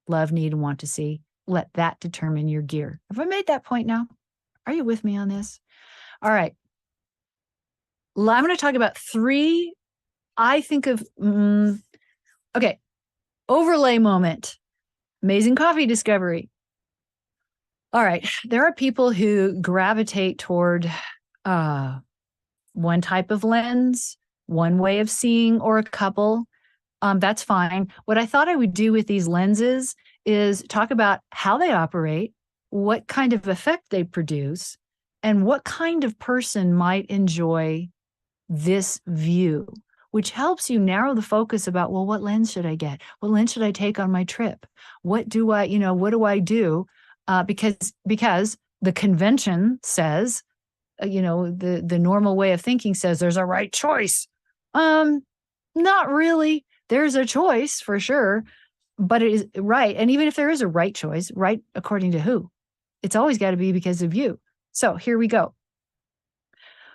love, need, and want to see? Let that determine your gear. Have I made that point now? Are you with me on this? All right. I'm going to talk about 3, I think of, okay, overlay moment, amazing coffee discovery. All right. There are people who gravitate toward one type of lens, one way of seeing, or a couple. That's fine. What I thought I would do with these lenses is talk about how they operate, what kind of effect they produce, and what kind of person might enjoy this view, which helps you narrow the focus about, well, what lens should I get? What lens should I take on my trip? What do I do? Because the convention says, the normal way of thinking says there's a right choice. Not really. There's a choice for sure, but it is right. And even if there is a right choice, right according to who? It's always got to be because of you. So here we go.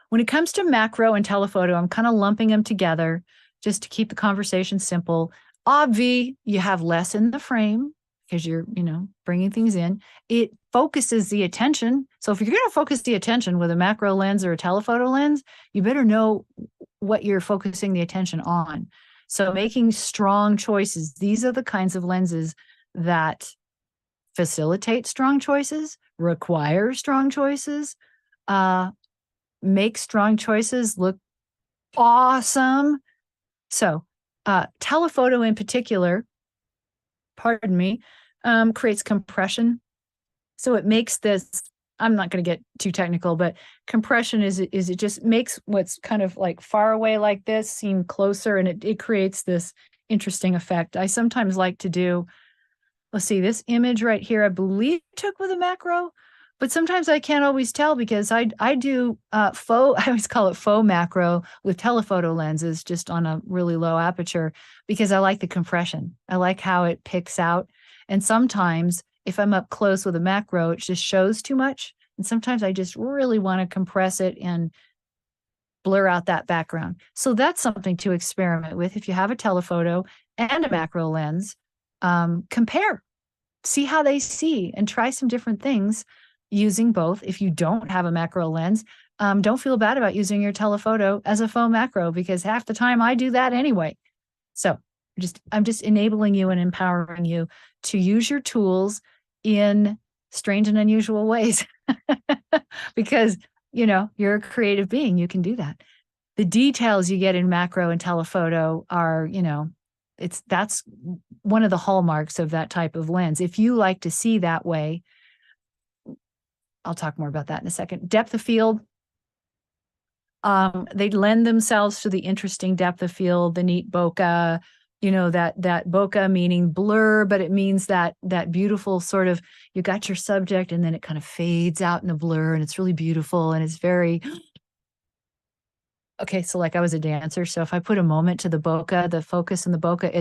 When it comes to macro and telephoto, I'm kind of lumping them together just to keep the conversation simple. Obvi, you have less in the frame because you're, bringing things in. It focuses the attention. So if you're going to focus the attention with a macro lens or a telephoto lens, you better know what you're focusing the attention on. So making strong choices. These are the kinds of lenses that facilitate strong choices, require strong choices, make strong choices look awesome. So telephoto in particular, pardon me, creates compression. So it makes this, I'm not going to get too technical, but compression is it just makes what's kind of like far away like this seem closer, and it creates this interesting effect. I sometimes like to do, let's see, this image right here, I believe took with a macro, but sometimes I can't always tell because I do I always call it faux macro with telephoto lenses just on a really low aperture because I like the compression. I like how it picks out. And sometimes if I'm up close with a macro, it just shows too much. And sometimes I just really want to compress it and blur out that background. So that's something to experiment with. If you have a telephoto and a macro lens, compare, see how they see, and try some different things using both. If you don't have a macro lens, don't feel bad about using your telephoto as a faux macro, because half the time I do that anyway. So I'm just enabling you and empowering you to use your tools in strange and unusual ways because, you're a creative being. You can do that. The details you get in macro and telephoto are, that's one of the hallmarks of that type of lens. If you like to see that way, I'll talk more about that in a second. Depth of field. They lend themselves to the interesting depth of field, the neat bokeh, that bokeh meaning blur, but it means that beautiful sort of, you got your subject and then it kind of fades out in a blur and it's really beautiful and it's very, okay. So like I was a dancer. So if I put a moment to the bokeh, the focus in the bokeh,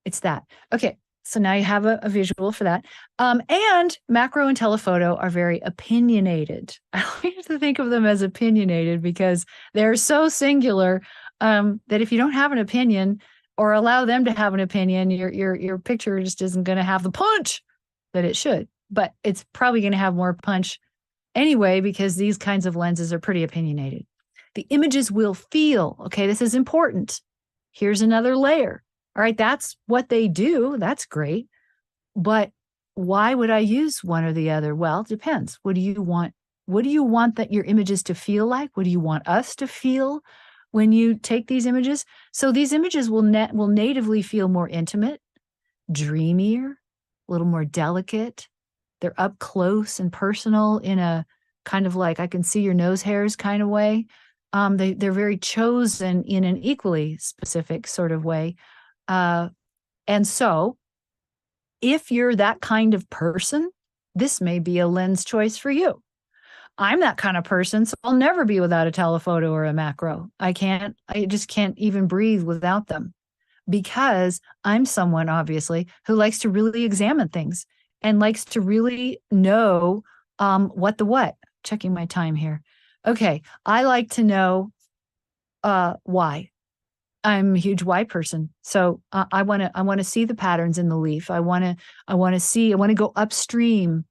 it's that. Okay. So now you have a visual for that. And macro and telephoto are very opinionated. I like to think of them as opinionated because they're so singular that if you don't have an opinion or allow them to have an opinion, your picture just isn't going to have the punch that it should. But it's probably going to have more punch anyway because these kinds of lenses are pretty opinionated. The images will feel. Okay, this is important. Here's another layer. All right, that's what they do. That's great. But why would I use one or the other? Well, it depends. What do you want? What do you want that your images to feel like? What do you want us to feel when you take these images? So these images will natively feel more intimate, dreamier, a little more delicate. They're up close and personal in a kind of like I can see your nose hairs kind of way. They're very chosen in an equally specific sort of way. And so if you're that kind of person, this may be a lens choice for you. I'm that kind of person, so I'll never be without a telephoto or a macro. I just can't even breathe without them because I'm someone, obviously, who likes to really examine things and likes to really know what. Checking my time here. Okay, I like to know why. I'm a huge why person. So I want to see the patterns in the leaf. I want to go upstream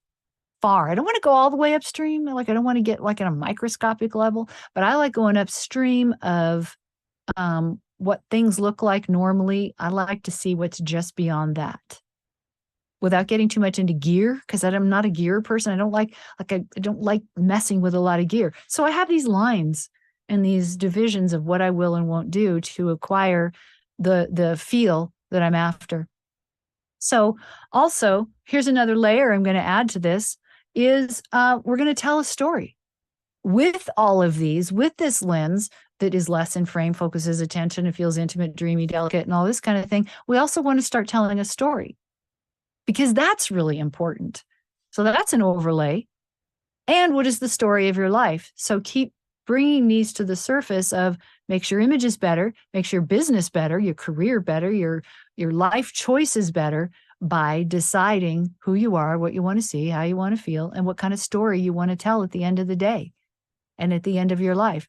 far. I don't want to go all the way upstream. Like I don't want to get like at a microscopic level, but I like going upstream of what things look like normally. I like to see what's just beyond that without getting too much into gear because I'm not a gear person. I don't like messing with a lot of gear. So I have these lines and these divisions of what I will and won't do to acquire the feel that I'm after. So also, here's another layer I'm going to add to this is we're going to tell a story. With all of these, with this lens that is less in frame, focuses attention, it feels intimate, dreamy, delicate, and all this kind of thing, we also want to start telling a story because that's really important. So that's an overlay. And what is the story of your life? So keep bringing these to the surface of makes your images better, makes your business better, your career better, your life choices better by deciding who you are, what you want to see, how you want to feel, and what kind of story you want to tell at the end of the day and at the end of your life.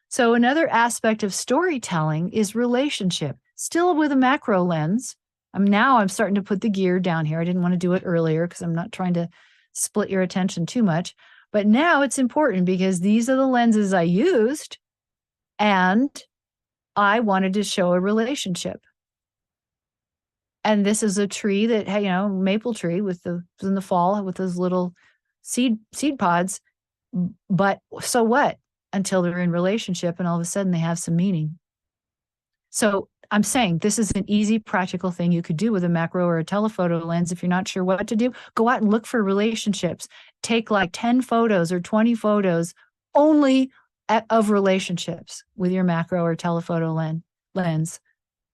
So another aspect of storytelling is relationship, still with a macro lens. I'm starting to put the gear down here. I didn't want to do it earlier because I'm not trying to split your attention too much. But now it's important because these are the lenses I used and I wanted to show a relationship. And this is a tree that, maple tree in the fall with those little seed pods. But so what? Until they're in relationship and all of a sudden they have some meaning. So I'm saying this is an easy, practical thing you could do with a macro or a telephoto lens. If you're not sure what to do, go out and look for relationships. Take like 10 photos or 20 photos only of relationships with your macro or telephoto lens.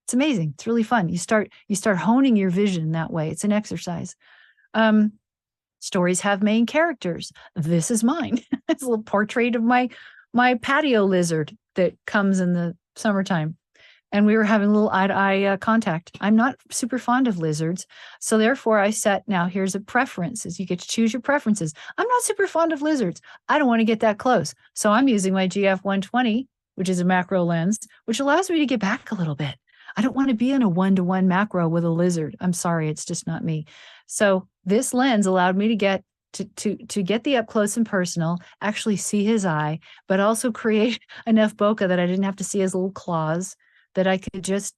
It's amazing. It's really fun. You start honing your vision that way. It's an exercise. Stories have main characters. This is mine. It's a little portrait of my patio lizard that comes in the summertime. And we were having a little eye-to-eye contact. I'm not super fond of lizards. So therefore I set, now here's a preference, is you get to choose your preferences. I'm not super fond of lizards. I don't want to get that close. So I'm using my GF 120, which is a macro lens, which allows me to get back a little bit. I don't want to be in a 1-to-1 macro with a lizard. I'm sorry, it's just not me. So this lens allowed me to get to get the up close and personal, actually see his eye, but also create enough bokeh that I didn't have to see his little claws, that I could just,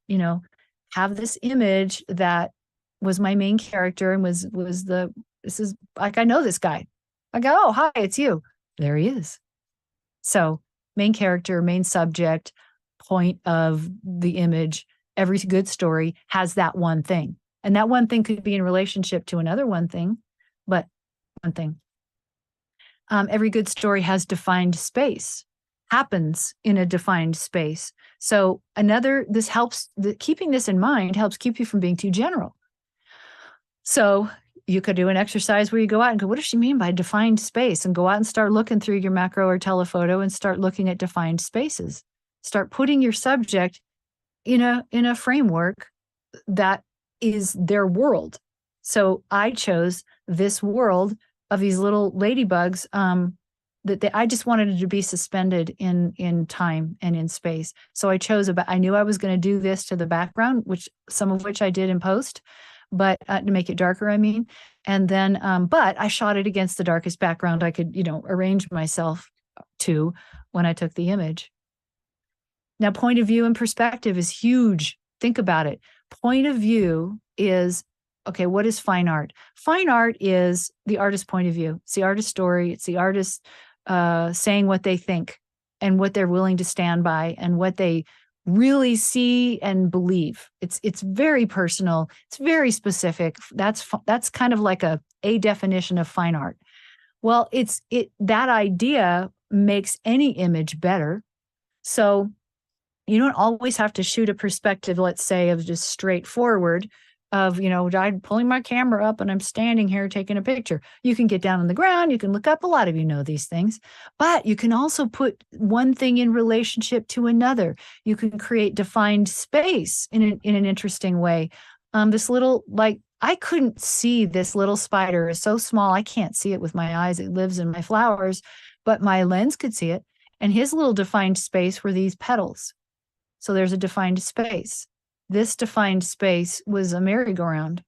have this image that was my main character and this is like, I know this guy. I go, oh, hi, it's you. There he is. So main character, main subject, point of the image. Every good story has that one thing. And that one thing could be in relationship to another one thing, but one thing. Every good story has defined space, happens in a defined space. So this helps, keeping this in mind helps keep you from being too general. So you could do an exercise where you go out and go, what does she mean by defined space? And go out and start looking through your macro or telephoto and start looking at defined spaces. Start putting your subject in a framework that is their world. So I chose this world of these little ladybugs I just wanted it to be suspended in time and in space. So I chose I knew I was going to do this to the background, which some of which I did in post, but to make it darker, I mean. And then, but I shot it against the darkest background I could, arrange myself to when I took the image. Now, point of view and perspective is huge. Think about it. Point of view is, okay, what is fine art? Fine art is the artist's point of view. It's the artist's story. It's the artist saying what they think and what they're willing to stand by and what they really see and believe. It's very personal. It's very specific. That's kind of like a definition of fine art. Well, that idea makes any image better. So you don't always have to shoot a perspective, let's say, of just straightforward of, I'm pulling my camera up and I'm standing here taking a picture. You can get down on the ground. You can look up. A lot of you know these things, but you can also put one thing in relationship to another. You can create defined space in an interesting way. This little, I couldn't see this little spider. It's so small. I can't see it with my eyes. It lives in my flowers, but my lens could see it. And his little defined space were these petals. So there's a defined space. This defined space was a merry-go-round.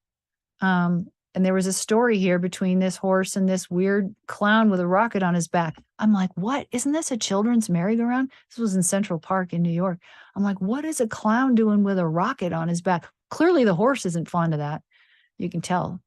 And there was a story here between this horse and this weird clown with a rocket on his back. I'm like, what? Isn't this a children's merry-go-round? This was in Central Park in New York. I'm like, what is a clown doing with a rocket on his back? Clearly the horse isn't fond of that. You can tell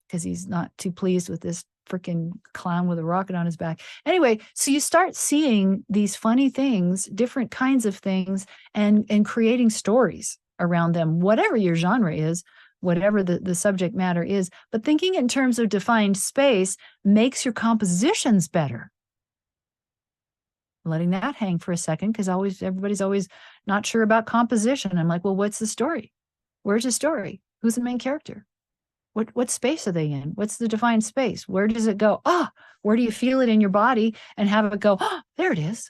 because he's not too pleased with this freaking clown with a rocket on his back. Anyway, so you start seeing these funny things, different kinds of things, and creating stories around them, whatever your genre is, whatever the subject matter is. But thinking in terms of defined space makes your compositions better. Letting that hang for a second, because everybody's always not sure about composition. I'm like, well, what's the story? Where's the story? Who's the main character? What space are they in? What's the defined space? Where does it go? Where do you feel it in your body and have it go, there it is.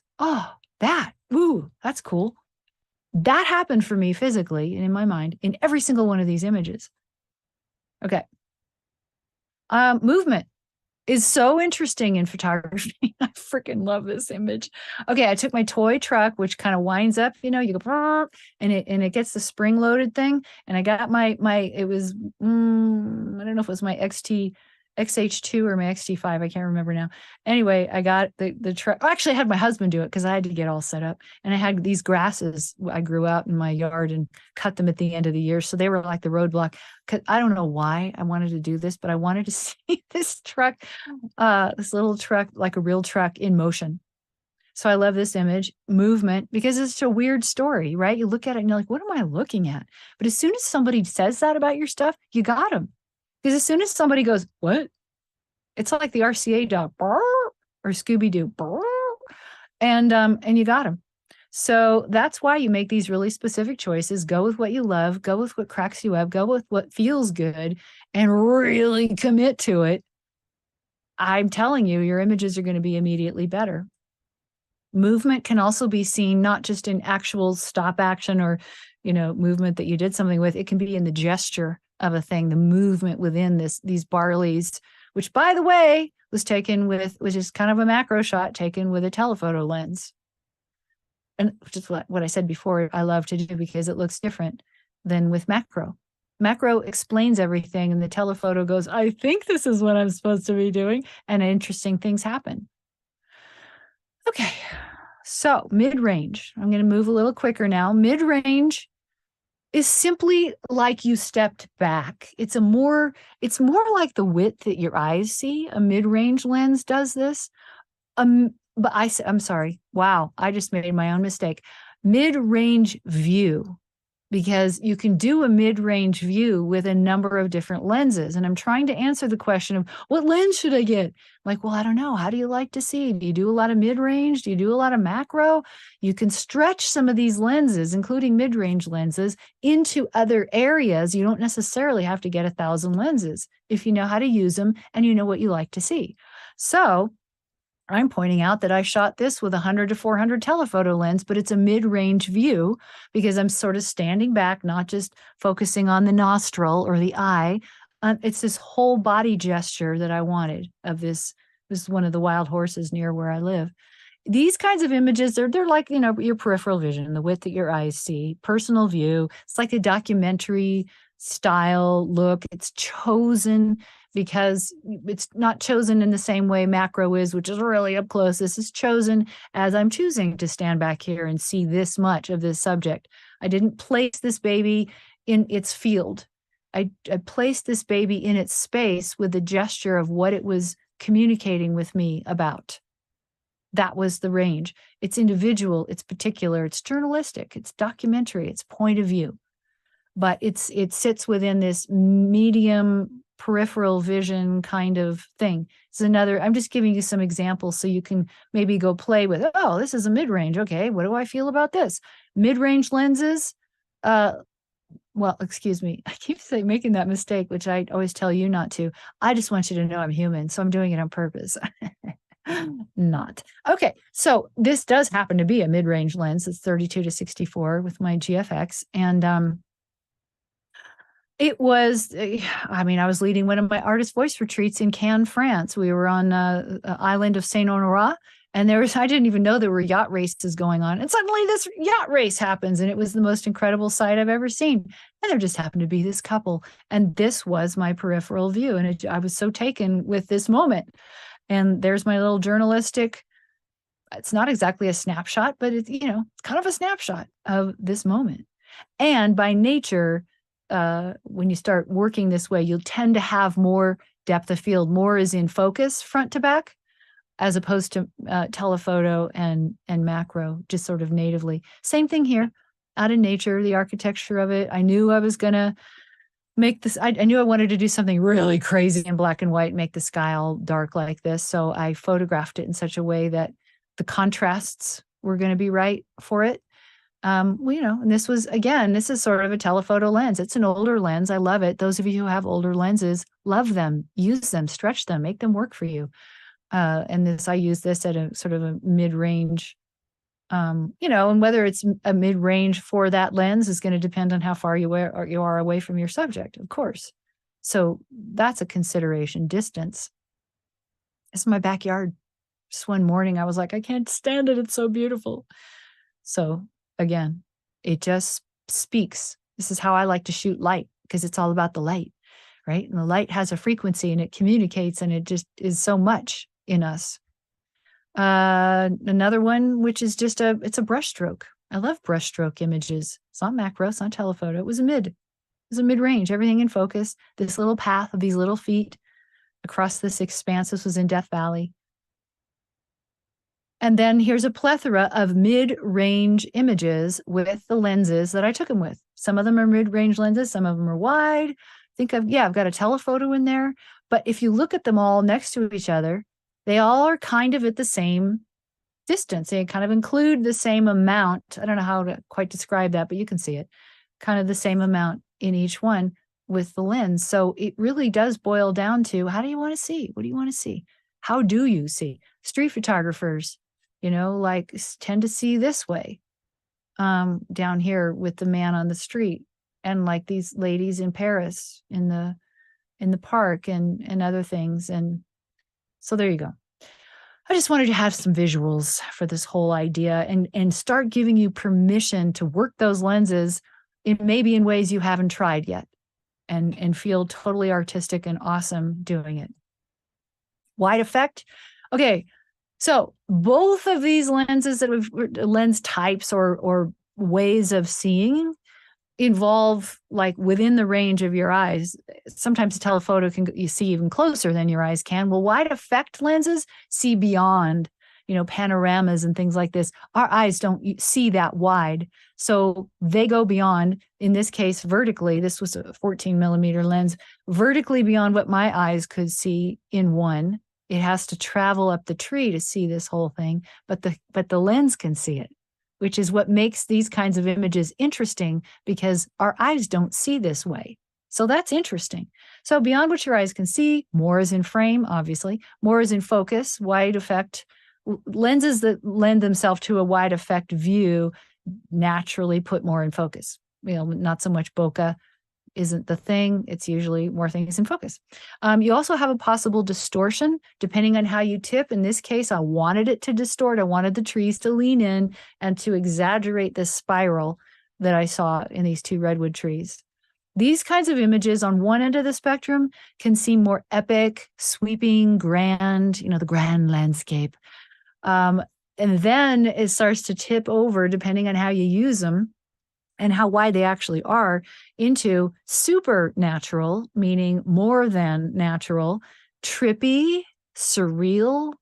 Ooh, that's cool. That happened for me physically and in my mind in every single one of these images. Okay. Movement is so interesting in photography. I freaking love this image. Okay, I took my toy truck, which kind of winds up, you go, and it gets the spring-loaded thing. And I got it was, I don't know if it was my XH2 or my XT5. I can't remember now. Anyway, I got the truck. Actually, I had my husband do it because I had to get all set up. And I had these grasses I grew out in my yard and cut them at the end of the year. So they were like the roadblock. Cause I don't know why I wanted to do this, but I wanted to see this truck, this little truck, like a real truck in motion. So I love this image, movement, because it's a weird story, right? You look at it and you're like, what am I looking at? But as soon as somebody says that about your stuff, you got them. Because as soon as somebody goes, what? It's like the RCA dog, or Scooby-Doo, and you got them. So that's why you make these really specific choices. Go with what you love, go with what cracks you up, go with what feels good, and really commit to it. I'm telling you, your images are going to be immediately better. Movement can also be seen not just in actual stop action or, movement that you did something with. It can be in the gesture of a thing, the movement within these barleys, which, by the way, which is kind of a macro shot taken with a telephoto lens. And which is what I said before, I love to do because it looks different than with macro. Macro explains everything, and the telephoto goes, I think this is what I'm supposed to be doing, and interesting things happen. Okay, so mid-range. I'm going to move a little quicker now. Mid-range is simply like you stepped back. It's more like the width that your eyes see. A mid-range lens does this. but I'm sorry. Wow. I just made my own mistake. Mid-range view, because you can do a mid-range view with a number of different lenses. And I'm trying to answer the question of what lens should I get? Like, well, I don't know. How do you like to see? Do you do a lot of mid-range? Do you do a lot of macro? You can stretch some of these lenses, including mid-range lenses, into other areas. You don't necessarily have to get 1,000 lenses if you know how to use them and you know what you like to see. So I'm pointing out that I shot this with a 100 to 400 telephoto lens, but it's a mid-range view because I'm sort of standing back, not just focusing on the nostril or the eye. It's this whole body gesture that I wanted of this. This is one of the wild horses near where I live. These kinds of images, they're like, your peripheral vision, the width that your eyes see, personal view. It's like a documentary style look. It's chosen because it's not chosen in the same way macro is, which is really up close. This is chosen as I'm choosing to stand back here and see this much of this subject. I didn't place this baby in its field. I placed this baby in its space with the gesture of what it was communicating with me about. That was the range. It's individual, it's particular, it's journalistic, it's documentary, it's point of view. But it sits within this medium peripheral vision kind of thing. It's another, I'm just giving you some examples so you can maybe go play with, oh, this is a mid-range. Okay, what do I feel about this? Mid-range lenses, well, excuse me, I keep making that mistake, which I always tell you not to. I just want you to know I'm human, so I'm doing it on purpose. Not. Okay, so this does happen to be a mid-range lens. It's 32 to 64 with my GFX. And it was, I was leading one of my artist voice retreats in Cannes, France. We were on island of Saint Honorat, and I didn't even know there were yacht races going on. And suddenly this yacht race happens, and it was the most incredible sight I've ever seen. And there just happened to be this couple, and this was my peripheral view. And I was so taken with this moment. And there's my little journalistic, it's not exactly a snapshot, but it's kind of a snapshot of this moment. And by nature, when you start working this way, you'll tend to have more depth of field. More is in focus front to back, as opposed to telephoto and macro, just sort of natively. Same thing here, out of nature, the architecture of it. I knew I was going to make this, I knew I wanted to do something really crazy in black and white, make the sky all dark like this. So I photographed it in such a way that the contrasts were going to be right for it. And this is sort of a telephoto lens. It's an older lens. I love it. Those of you who have older lenses, love them, use them, stretch them, make them work for you. I use this at a sort of a mid-range, and whether it's a mid-range for that lens is going to depend on how far you are away from your subject, of course. So that's a consideration. Distance. This is my backyard. Just one morning, I was like, I can't stand it. It's so beautiful. So again, it just speaks. This is how I like to shoot light, because it's all about the light, right? And the light has a frequency and it communicates, and it just is so much in us. Another one, which is just it's a brush stroke. I love brush stroke images. It's not macro, it's not telephoto. It was a mid-range, everything in focus. This little path of these little feet across this expanse. This was in Death Valley. And then here's a plethora of mid-range images with the lenses that I took them with. Some of them are mid-range lenses, some of them are wide. I've got a telephoto in there. But if you look at them all next to each other, they all are kind of at the same distance. They kind of include the same amount. I don't know how to quite describe that, but you can see it. Kind of the same amount in each one with the lens. So it really does boil down to, how do you want to see? What do you want to see? How do you see? Street photographers, tend to see this way, down here with the man on the street, and like these ladies in Paris in the park and other things. And so there you go. I just wanted to have some visuals for this whole idea and start giving you permission to work those lenses maybe in ways you haven't tried yet, and feel totally artistic and awesome doing it. Wide effect. Okay. So both of these lenses lens types or ways of seeing involve, like, within the range of your eyes. Sometimes a telephoto you see even closer than your eyes can. Well, wide effect lenses see beyond. panoramas and things like this, our eyes don't see that wide. So they go beyond, in this case, vertically. This was a 14 millimeter lens, vertically beyond what my eyes could see in one. It has to travel up the tree to see this whole thing, but the lens can see it, which is what makes these kinds of images interesting, because our eyes don't see this way. So that's interesting. So beyond what your eyes can see, more is in frame, obviously, more is in focus, wide effect. Lenses that lend themselves to a wide effect view naturally put more in focus. Not so much bokeh isn't the thing. It's usually more things in focus. You also have a possible distortion depending on how you tip. In this case, I wanted it to distort. I wanted the trees to lean in and to exaggerate this spiral that I saw in these two redwood trees. These kinds of images on one end of the spectrum can seem more epic, sweeping, grand, the grand landscape. And then it starts to tip over, depending on how you use them and how wide they actually are, into supernatural, meaning more than natural, trippy, surreal,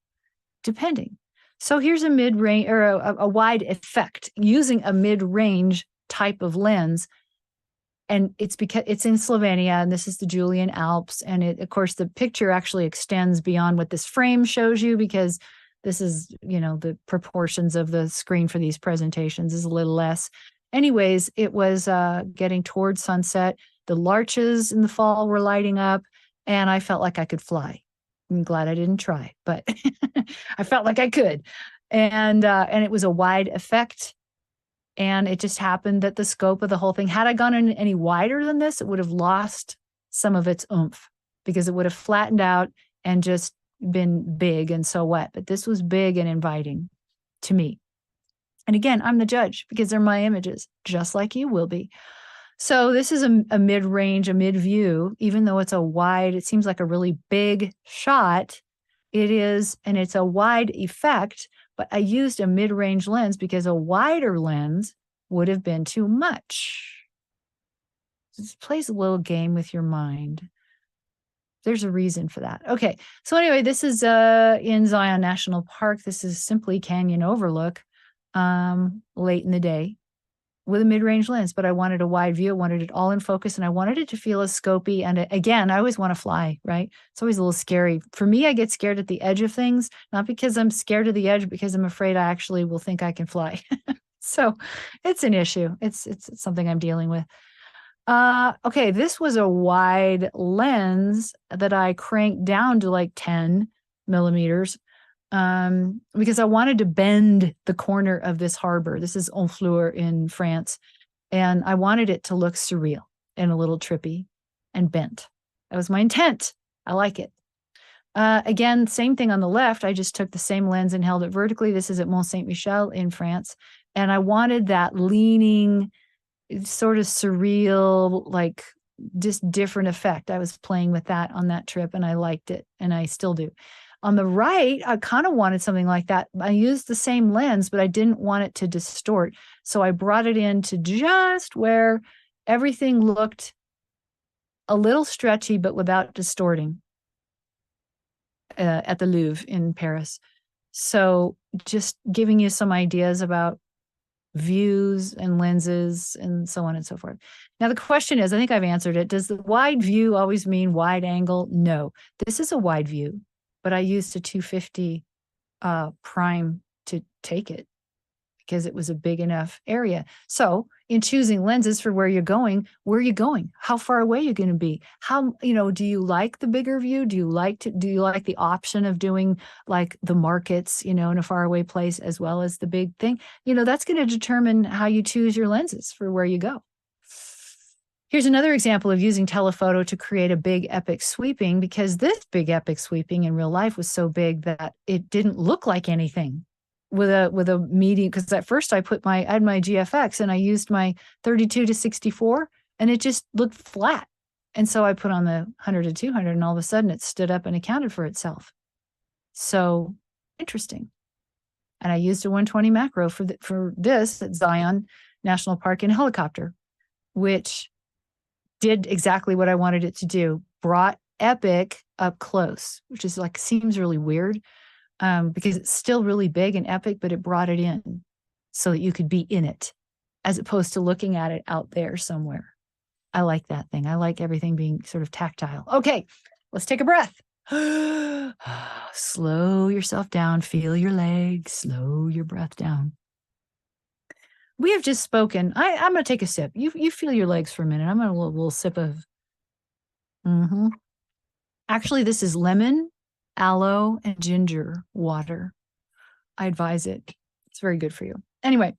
depending. So here's a mid-range or a wide effect using a mid-range type of lens. And it's because it's in Slovenia, and this is the Julian Alps. And of course, the picture actually extends beyond what this frame shows you, because this is, the proportions of the screen for these presentations is a little less. Anyways, it was getting towards sunset. The larches in the fall were lighting up, and I felt like I could fly. I'm glad I didn't try, but I felt like I could. And it was a wide effect. And it just happened that the scope of the whole thing, had I gone any wider than this, it would have lost some of its oomph, because it would have flattened out and just been big and so what. But this was big and inviting to me. And again, I'm the judge because they're my images, just like you will be. So this is a mid-range, a mid-view, even though it's a wide, it seems like a really big shot. It is, and it's a wide effect, but I used a mid-range lens because a wider lens would have been too much. This plays a little game with your mind. There's a reason for that. Okay, so anyway, this is in Zion National Park. This is simply Canyon Overlook, late in the day, with a mid-range lens, but I wanted a wide view. I wanted it all in focus, and I wanted it to feel as scopy. And again, I always want to fly, right? It's always a little scary. For me, I get scared at the edge of things, not because I'm scared of the edge, because I'm afraid I actually will think I can fly. So it's an issue. It's something I'm dealing with. Okay, this was a wide lens that I cranked down to like 10 millimeters. Because I wanted to bend the corner of this harbor. This is Honfleur in France. And I wanted it to look surreal and a little trippy and bent. That was my intent. I like it. Again, same thing on the left. I just took the same lens and held it vertically. This is at Mont Saint-Michel in France. And I wanted that leaning, sort of surreal, like just different effect. I was playing with that on that trip, and I liked it, and I still do. On the right, I kind of wanted something like that. I used the same lens, but I didn't want it to distort. So I brought it into just where everything looked a little stretchy, but without distorting, at the Louvre in Paris. So just giving you some ideas about views and lenses and so on and so forth. Now, the question is, I think I've answered it. Does the wide view always mean wide angle? No, this is a wide view, but I used a 250 prime to take it because it was a big enough area. So in choosing lenses for where you're going, how far away you're going to be, how, do you like the bigger view? Do you like the option of doing like the markets, in a faraway place as well as the big thing? That's going to determine how you choose your lenses for where you go. Here's another example of using telephoto to create a big epic sweeping, because this big epic sweeping in real life was so big that it didn't look like anything with a medium. Because at first I had my GFX and I used my 32 to 64 and it just looked flat. And so I put on the 100 to 200 and all of a sudden it stood up and accounted for itself. So interesting. And I used a 120 macro for this at Zion National Park in a helicopter, which did exactly what I wanted it to do. Brought epic up close, which is seems really weird. because it's still really big and epic, but it brought it in so that you could be in it as opposed to looking at it out there somewhere. I like that thing. I like everything being sort of tactile. Okay, let's take a breath. Slow yourself down. Feel your legs. Slow your breath down. We have just spoken. I'm going to take a sip. You feel your legs for a minute. I'm going to little sip of. Actually, this is lemon, aloe, and ginger water. I advise it. It's very good for you. Anyway,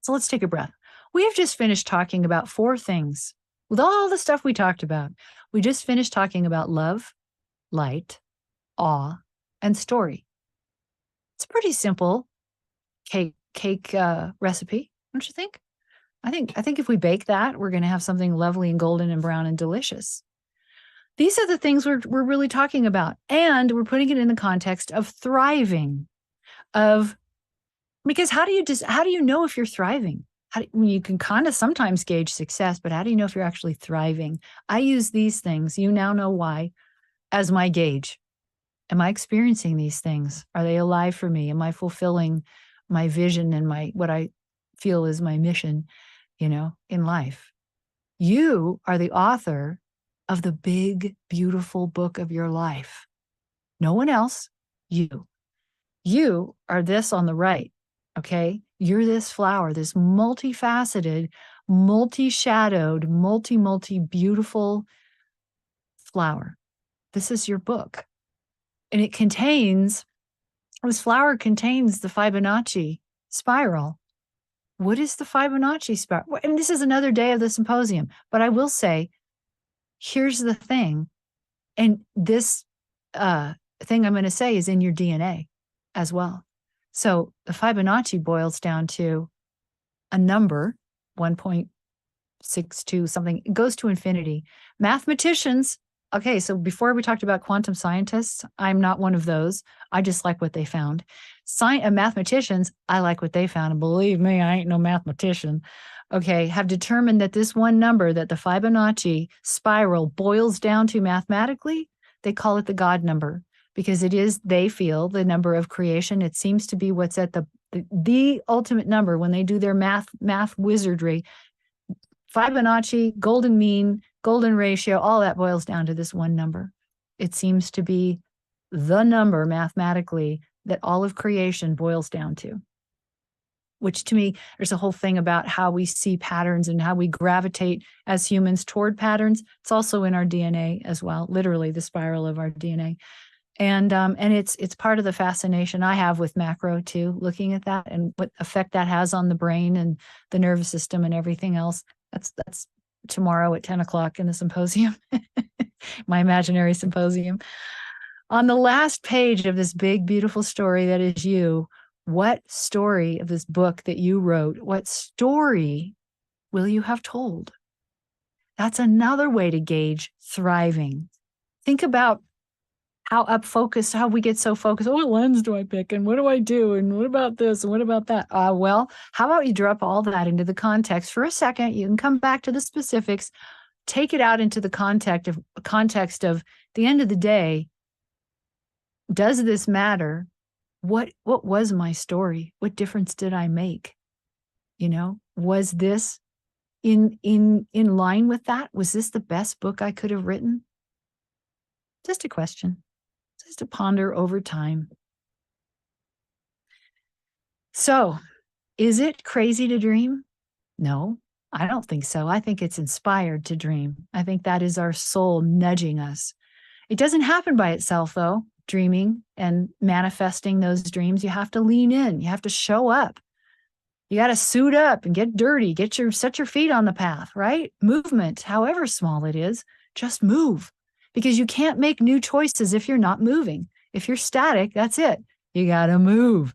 so let's take a breath. We have just finished talking about 4 things. With all the stuff we talked about, we just finished talking about love, light, awe, and story. It's a pretty simple cake recipe, don't you think? I think if we bake that, we're going to have something lovely and golden and brown and delicious. These are the things we're really talking about, and we're putting it in the context of thriving. Because how do you know if you're thriving? You can kind of sometimes gauge success, but how do you know if you're actually thriving? I use these things, you now know why, as my gauge. Am I experiencing these things? Are they alive for me? Am I fulfilling my vision and what I feel is my mission, in life? You are the author of the big, beautiful book of your life. No one else, you. You are this on the right, okay? You're this flower, this multifaceted, multi-shadowed, multi-beautiful flower. This is your book. And this flower contains the Fibonacci spiral. What is the Fibonacci spiral? And this is another day of the symposium, but I will say, here's the thing. And this thing I'm going to say is in your DNA as well. So the Fibonacci boils down to a number, 1.62 something. It goes to infinity. Mathematicians, okay, so before we talked about quantum scientists, I'm not one of those. I just like what they found. Mathematicians, I like what they found. And believe me, I ain't no mathematician. Okay, have determined that this one number that the Fibonacci spiral boils down to mathematically, they call it the God number, because it is, they feel, the number of creation. It seems to be what's at the ultimate number when they do their math wizardry. Fibonacci, golden mean, golden ratio, all that boils down to this one number. It seems to be the number mathematically that all of creation boils down to. Which to me, there's a whole thing about how we see patterns and how we gravitate as humans toward patterns. It's also in our DNA as well, literally the spiral of our DNA. And it's part of the fascination I have with macro too, looking at that and what effect that has on the brain and the nervous system and everything else. That's tomorrow at 10 o'clock in the symposium, my imaginary symposium. On the last page of this big, beautiful story that is you, what story of this book that you wrote, what story will you have told? That's another way to gauge thriving. Think about how we get so focused. Oh, what lens do I pick? And what do I do? And what about this? And what about that? Well, how about you drop all that into the context for a second? You can come back to the specifics, take it out into the context of the end of the day. Does this matter? What was my story? What difference did I make? Was this in line with that? Was this the best book I could have written? Just a question. Just to ponder over time. So, is it crazy to dream? No, I don't think so. I think it's inspired to dream. I think that is our soul nudging us. It doesn't happen by itself, though, dreaming and manifesting those dreams. You have to lean in. You have to show up. You got to suit up and get dirty. Set your feet on the path, right? Movement, however small it is, just move. Because you can't make new choices if you're not moving. If you're static, that's it. You got to move.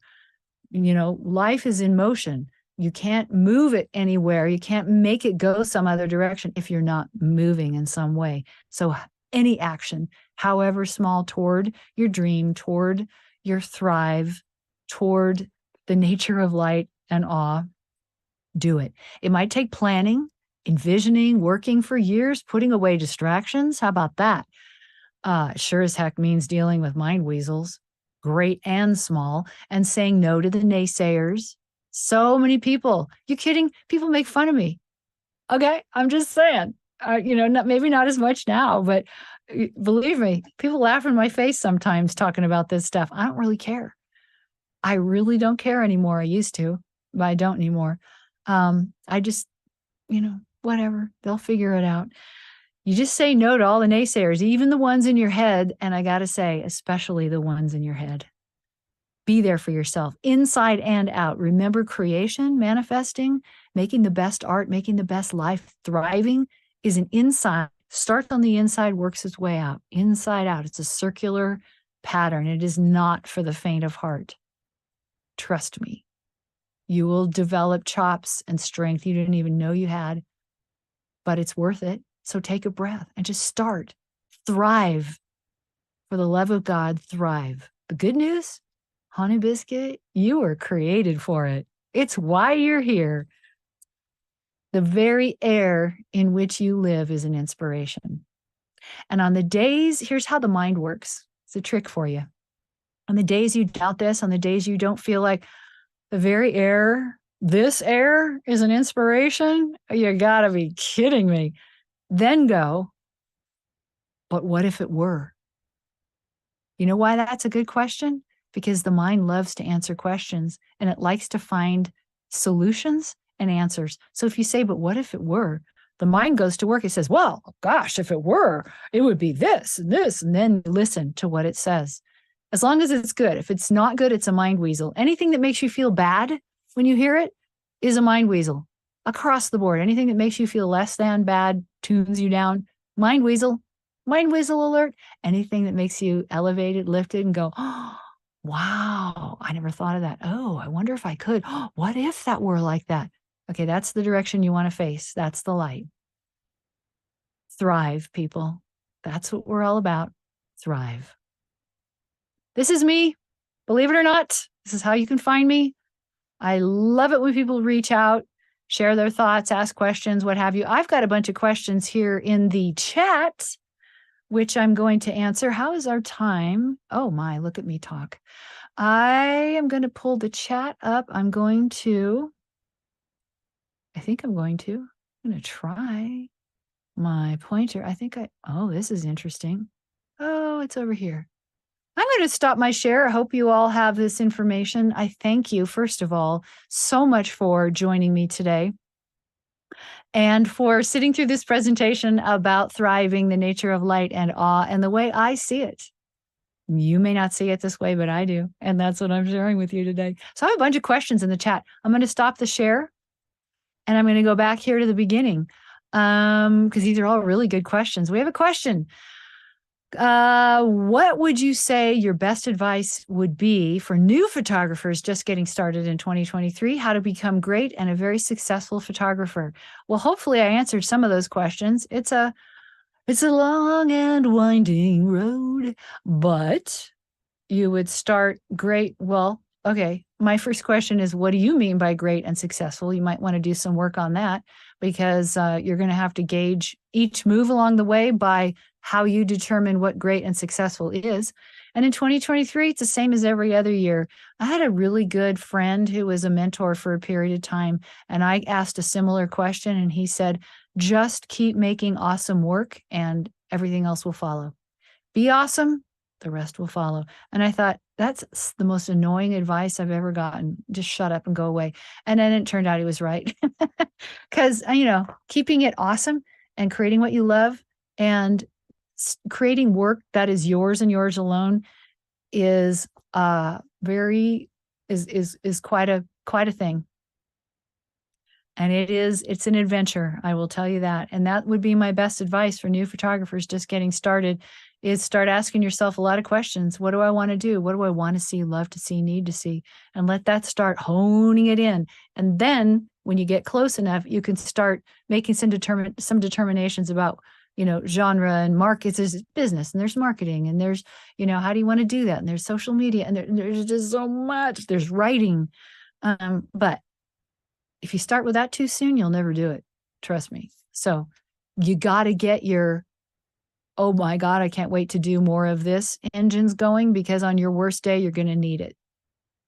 Life is in motion. You can't move it anywhere. You can't make it go some other direction if you're not moving in some way. So any action, however small, toward your dream, toward your thrive, toward the nature of light and awe, do it. It might take planning, envisioning, working for years, putting away distractions. How about that? Sure as heck means dealing with mind weasels. great and small, and saying no to the naysayers. So many people, you kidding? People make fun of me. Okay. I'm just saying, maybe not as much now, but believe me, people laugh in my face sometimes talking about this stuff. I don't really care. I really don't care anymore. I used to, but I don't anymore. I just, whatever, they'll figure it out. You just say no to all the naysayers, even the ones in your head. And I got to say, especially the ones in your head. Be there for yourself, inside and out. Remember, creation, manifesting, making the best art, making the best life, thriving is an inside. Starts on the inside, works its way out, inside out. It's a circular pattern. It is not for the faint of heart. Trust me. You will develop chops and strength you didn't even know you had, but it's worth it. So take a breath and just start. Thrive. For the love of God, thrive. The good news, honey biscuit, you were created for it. It's why you're here. The very air in which you live is an inspiration. And on the days, here's how the mind works. It's a trick for you. On the days you doubt this, on the days you don't feel like the very air, this air is an inspiration, you gotta be kidding me. Then go, but what if it were? You know why that's a good question? Because the mind loves to answer questions and it likes to find solutions and answers. So if you say, but what if it were? The mind goes to work. It says, well, gosh, if it were, it would be this and this. And then listen to what it says. As long as it's good. If it's not good, it's a mind weasel. Anything that makes you feel bad when you hear it is a mind weasel. Across the board. Anything that makes you feel less than bad, tunes you down, mind weasel alert. Anything that makes you elevated, lifted, and go, oh, wow, I never thought of that. Oh, I wonder if I could. Oh, what if that were like that? Okay, that's the direction you want to face. That's the light. Thrive, people. That's what we're all about. Thrive. This is me. Believe it or not, this is how you can find me. I love it when people reach out, share their thoughts, ask questions, what have you. I've got a bunch of questions here in the chat, which I'm going to answer. How is our time? Oh my, look at me talk. I am going to pull the chat up. I'm going to try my pointer. Oh, this is interesting. Oh, it's over here. I'm going to stop my share. I hope you all have this information. I thank you, first of all, so much for joining me today and for sitting through this presentation about thriving, the nature of light and awe, and the way I see it. You may not see it this way, but I do. And that's what I'm sharing with you today. So I have a bunch of questions in the chat. I'm going to stop the share and I'm going to go back here to the beginning because these are all really good questions. We have a question. What would you say your best advice would be for new photographers just getting started in 2023? How to become great and a very successful photographer? Well, hopefully I answered some of those questions. It's a long and winding road, but you would start great. Well, okay. My first question is, what do you mean by great and successful? You might want to do some work on that because you're going to have to gauge each move along the way by how you determine what great and successful is. And in 2023, it's the same as every other year. I had a really good friend who was a mentor for a period of time, and I asked a similar question, and he said, just keep making awesome work and everything else will follow. Be awesome, the rest will follow. And I thought, that's the most annoying advice I've ever gotten. Just shut up and go away. And then it turned out he was right. Because, keeping it awesome and creating what you love and creating work that is yours and yours alone is quite a thing. And it's an adventure, I will tell you that. And that would be my best advice for new photographers just getting started, is start asking yourself a lot of questions. What do I want to do? What do I want to see, love to see, need to see? And let that start honing it in. And then when you get close enough, you can start making some determinations about, genre and markets. There's business and there's marketing and there's, how do you want to do that? And there's social media and there's just so much. There's writing. But if you start with that too soon, you'll never do it. Trust me. So you got to get your oh my God, I can't wait to do more of this engine's going, because on your worst day, you're going to need it.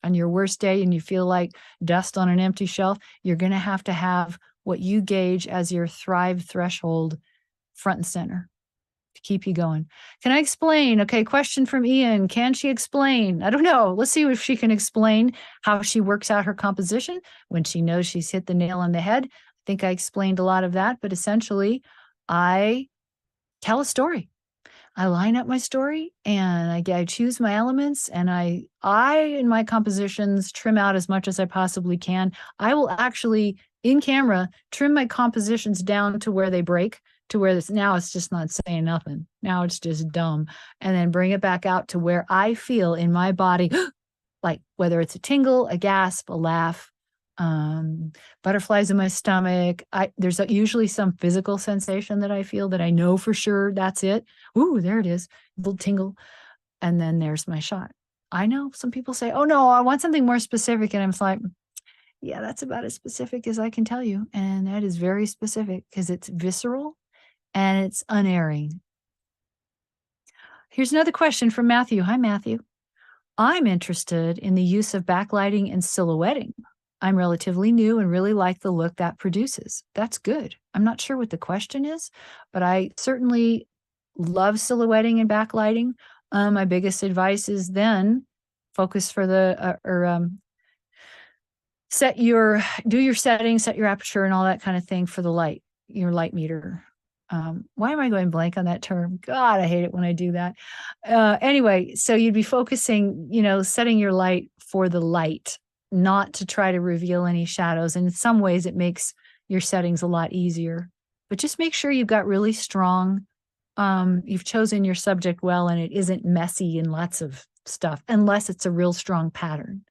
On your worst day and you feel like dust on an empty shelf, you're going to have what you gauge as your thrive threshold front and center to keep you going. Can I explain? Okay, question from Ian. Can she explain? I don't know. Let's see if she can explain how she works out her composition when she knows she's hit the nail on the head. I think I explained a lot of that, but essentially, I tell a story. I line up my story and I choose my elements, and I in my compositions trim out as much as I possibly can. I will actually in camera trim my compositions down to where they break, to where now it's just not saying nothing. Now it's just dumb. And then bring it back out to where I feel in my body, like whether it's a tingle, a gasp, a laugh, butterflies in my stomach. There's usually some physical sensation that I feel that I know for sure that's it. Ooh, there it is, a little tingle. And then there's my shot. I know some people say, oh no, I want something more specific. And I'm like, yeah, that's about as specific as I can tell you. And that is very specific because it's visceral and it's unerring. Here's another question from Matthew. Hi, Matthew. I'm interested in the use of backlighting and silhouetting. I'm relatively new and really like the look that produces. That's good. I'm not sure what the question is, but I certainly love silhouetting and backlighting. My biggest advice is then focus for the, do your settings, set your aperture and all that kind of thing for the light, your light meter. Why am I going blank on that term? God, I hate it when I do that. Anyway, so you'd be focusing, setting your light for the light, not to try to reveal any shadows. And in some ways it makes your settings a lot easier, but just make sure you've got really strong, you've chosen your subject well, and it isn't messy and lots of stuff, unless it's a real strong pattern.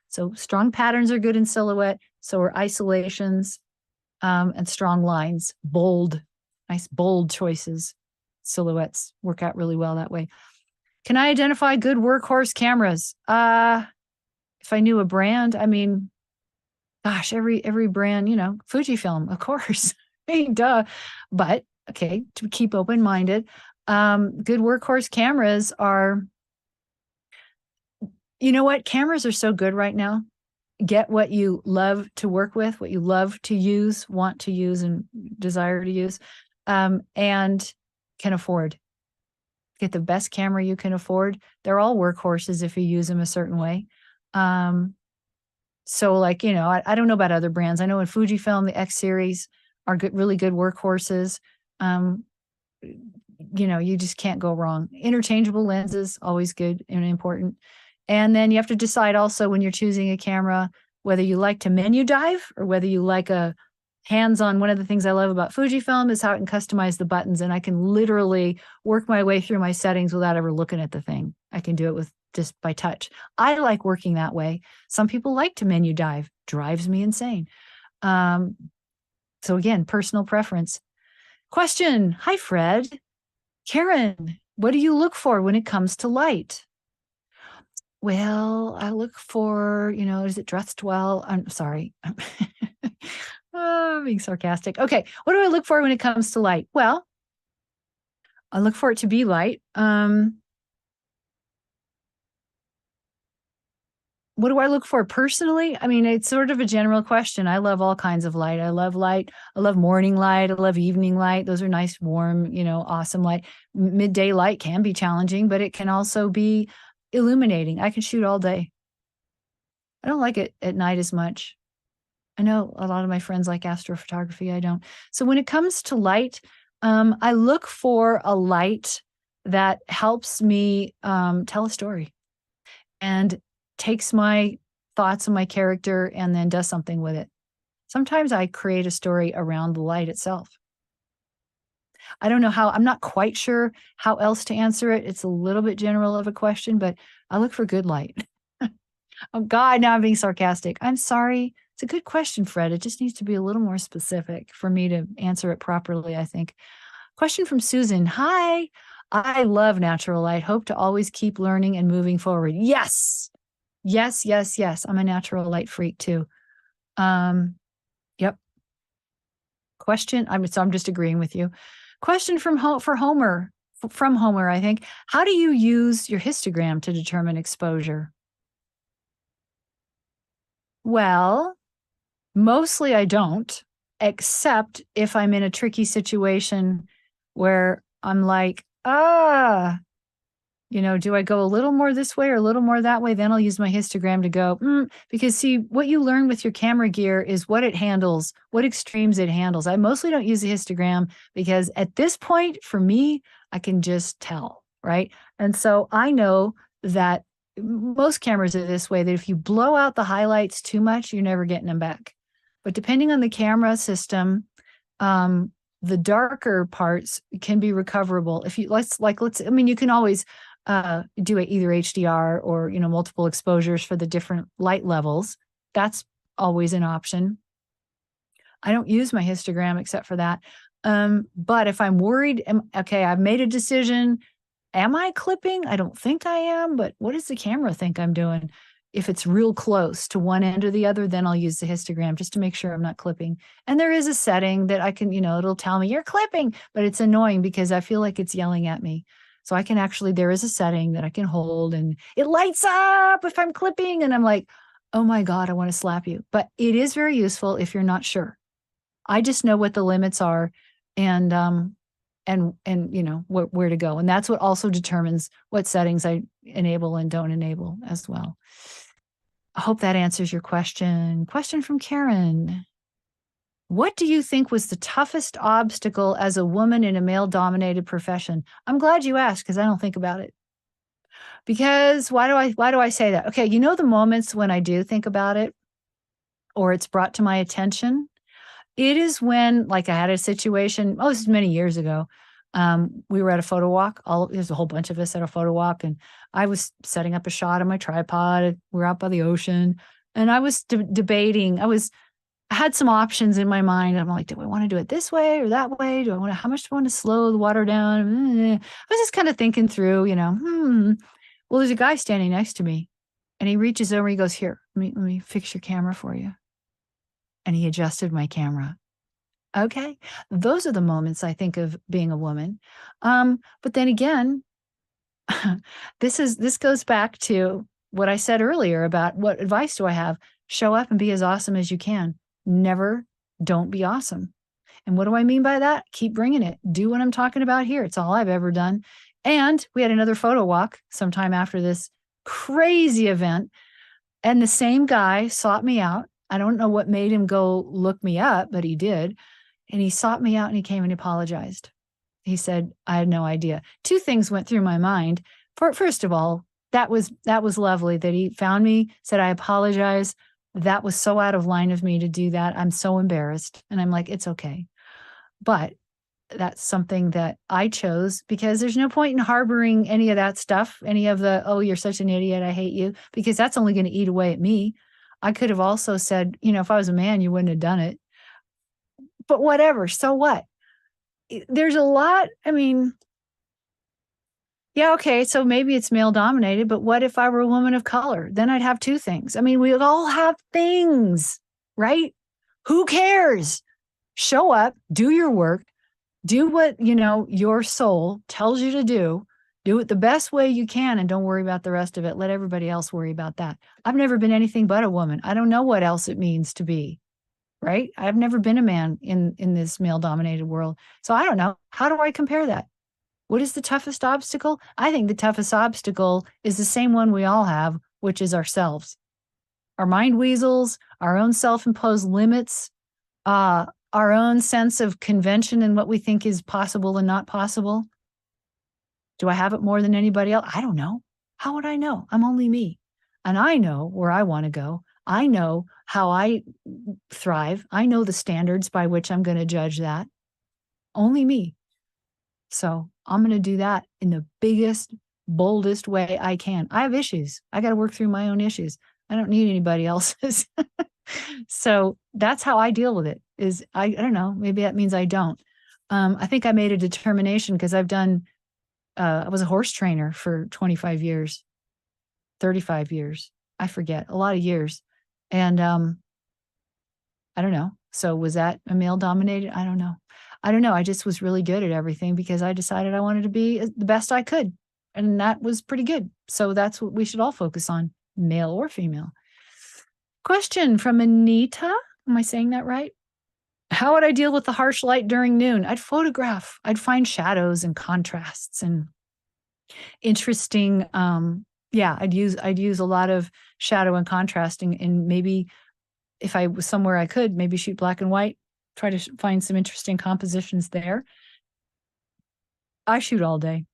So strong patterns are good in silhouette. So are isolations, and strong lines, nice bold choices. Silhouettes work out really well that way. Can I identify good workhorse cameras? If I knew a brand, I mean, gosh, every brand, Fujifilm, of course. Hey, duh. But okay, to keep open-minded, good workhorse cameras are, you know what? Cameras are so good right now. Get what you love to work with, what you love to use, want to use, and desire to use, and can afford. Get the best camera you can afford. They're all workhorses if you use them a certain way. So like, I don't know about other brands. I know in Fujifilm, the X series are good, really good workhorses. You just can't go wrong. Interchangeable lenses, always good and important. And then you have to decide also when you're choosing a camera, whether you like to menu dive or whether you like a hands-on. One of the things I love about Fujifilm is how it can customize the buttons, and I can literally work my way through my settings without ever looking at the thing. I can do it with just by touch. I like working that way. Some people like to menu dive, drives me insane. So again, personal preference. Question. Hi, Fred. Karen, what do you look for when it comes to light? Well, I look for, is it dressed well? I'm sorry. Oh, I'm being sarcastic. Okay. What do I look for when it comes to light? Well, I look for it to be light. What do I look for personally? I mean, it's sort of a general question. I love all kinds of light. I love light. I love morning light. I love evening light. Those are nice, warm, awesome light. Midday light can be challenging, but it can also be illuminating. I can shoot all day. I don't like it at night as much. I know a lot of my friends like astrophotography. I don't. So when it comes to light, I look for a light that helps me tell a story and takes my thoughts and my character and then does something with it. Sometimes I create a story around the light itself. I don't know how, I'm not quite sure how else to answer it. It's a little bit general of a question, but I look for good light. Oh God, now I'm being sarcastic. I'm sorry. It's a good question, Fred. It just needs to be a little more specific for me to answer it properly, I think. Question from Susan. Hi, I love natural light. Hope to always keep learning and moving forward. Yes. Yes, yes, yes. I'm a natural light freak too. Yep. Question. I'm just agreeing with you. Question for Homer. from Homer, I think. How do you use your histogram to determine exposure? Well, mostly I don't, except if I'm in a tricky situation where I'm like, do I go a little more this way or a little more that way? Then I'll use my histogram to go, because see, what you learn with your camera gear is what it handles, what extremes it handles. I mostly don't use a histogram because at this point, for me, I can just tell, right? And so I know that most cameras are this way, that if you blow out the highlights too much, you're never getting them back. But depending on the camera system, the darker parts can be recoverable. If you you can always do either HDR or multiple exposures for the different light levels. That's always an option. I don't use my histogram except for that. But if I'm worried, okay, I've made a decision. Am I clipping? I don't think I am, but what does the camera think I'm doing? If it's real close to one end or the other, then I'll use the histogram just to make sure I'm not clipping. And there is a setting that I can, it'll tell me you're clipping, but it's annoying because I feel like it's yelling at me. So I can there is a setting that I can hold and it lights up if I'm clipping and I'm like, oh my God, I want to slap you. But it is very useful if you're not sure. I just know what the limits are and where to go. And that's what also determines what settings I enable and don't enable as well. I hope that answers your question. Question from Karen. What do you think was the toughest obstacle as a woman in a male-dominated profession? I'm glad you asked because I don't think about it. Because why do I say that? Okay, the moments when I do think about it or it's brought to my attention, it is when, like, I had a situation, this is many years ago. We were at a photo walk. There's a whole bunch of us at a photo walk, and I was setting up a shot on my tripod. We're out by the ocean, and I was debating. I had some options in my mind. I'm like, do I want to do it this way or that way? How much do I want to slow the water down? I was just kind of thinking through, Well, there's a guy standing next to me, and he reaches over. He goes, "Here, let me fix your camera for you." And he adjusted my camera. Okay. Those are the moments I think of being a woman. But then again, this goes back to what I said earlier about what advice do I have? Show up and be as awesome as you can. Never don't be awesome. And what do I mean by that? Keep bringing it. Do what I'm talking about here. It's all I've ever done. And we had another photo walk sometime after this crazy event. And the same guy sought me out. I don't know what made him go look me up, but he did. And he sought me out and he came and apologized. He said, I had no idea. Two things went through my mind. First of all, that was lovely that he found me, said, I apologize. That was so out of line of me to do that. I'm so embarrassed. And I'm like, it's okay. But that's something that I chose because there's no point in harboring any of that stuff, any of the, oh, you're such an idiot, I hate you, because that's only going to eat away at me. I could have also said, if I was a man, you wouldn't have done it. But whatever, so what? There's a lot, yeah, okay, so maybe it's male dominated, but what if I were a woman of color? Then I'd have two things. We all have things, right? Who cares? Show up, do your work, do what, your soul tells you to do it the best way you can, and don't worry about the rest of it. Let everybody else worry about that. I've never been anything but a woman. I don't know what else it means to be, right? I've never been a man in this male-dominated world. So I don't know. How do I compare that? What is the toughest obstacle? I think the toughest obstacle is the same one we all have, which is ourselves. Our mind weasels, our own self-imposed limits, our own sense of convention and what we think is possible and not possible. Do I have it more than anybody else? I don't know. How would I know? I'm only me. And I know where I want to go. I know how I thrive. I know the standards by which I'm going to judge that. Only me. So I'm going to do that in the biggest, boldest way I can. I have issues. I got to work through my own issues. I don't need anybody else's. So that's how I deal with it. I don't know. Maybe that means I don't. I think I made a determination because I was a horse trainer for 25 years, 35 years. I forget, a lot of years. And I don't know. So was that a male dominated? I don't know. I don't know. I just was really good at everything because I decided I wanted to be the best I could. And that was pretty good. So that's what we should all focus on, male or female. Question from Anita. Am I saying that right? How would I deal with the harsh light during noon? I'd photograph. I'd find shadows and contrasts and interesting. Yeah, I'd use a lot of shadow and contrasting, and maybe if I was somewhere I could maybe shoot black and white, try to find some interesting compositions there. I shoot all day.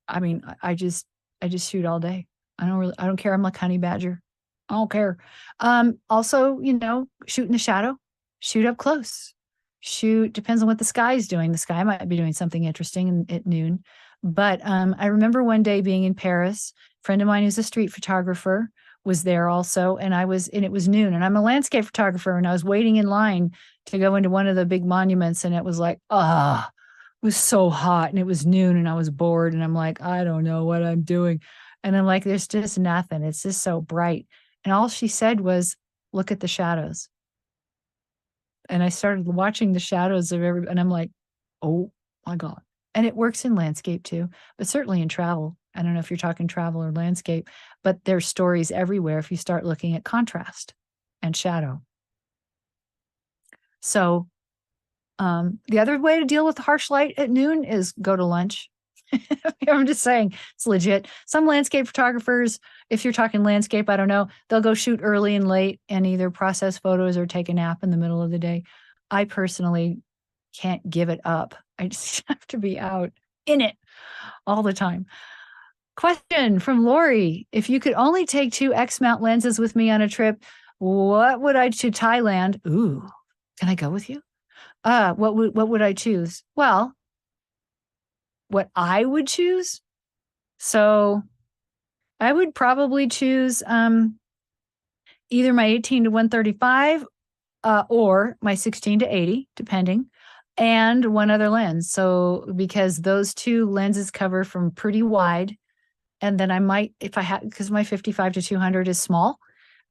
I mean, I just shoot all day. I don't care. I'm like honey badger. I don't care. Also, shoot in the shadow, shoot up close, shoot, depends on what the sky is doing. The sky might be doing something interesting at noon. But I remember one day being in Paris, a friend of mine who's a street photographer was there also. And it was noon, and I'm a landscape photographer, and I was waiting in line to go into one of the big monuments. And it was like, it was so hot, and it was noon, and I was bored, and I'm like, I don't know what I'm doing. And I'm like, there's just nothing. It's just so bright. And all she said was, look at the shadows. And I started watching the shadows of and I'm like, oh my God. And it works in landscape too, but certainly in travel. I don't know if you're talking travel or landscape, but there's stories everywhere if you start looking at contrast and shadow. So the other way to deal with harsh light at noon is go to lunch. I'm just saying, it's legit. Some landscape photographers, if you're talking landscape, I don't know, they'll go shoot early and late and either process photos or take a nap in the middle of the day. I personally can't give it up. I just have to be out in it all the time. Question from Lori. If you could only take 2 X mount lenses with me on a trip, what would I to Thailand? Ooh, can I go with you? What would I choose? Well, what I would choose? So I would probably choose either my 18 to 135 or my 16 to 80, depending, and one other lens. So because those 2 lenses cover from pretty wide, and then I might, if I had, because my 55 to 200 is small.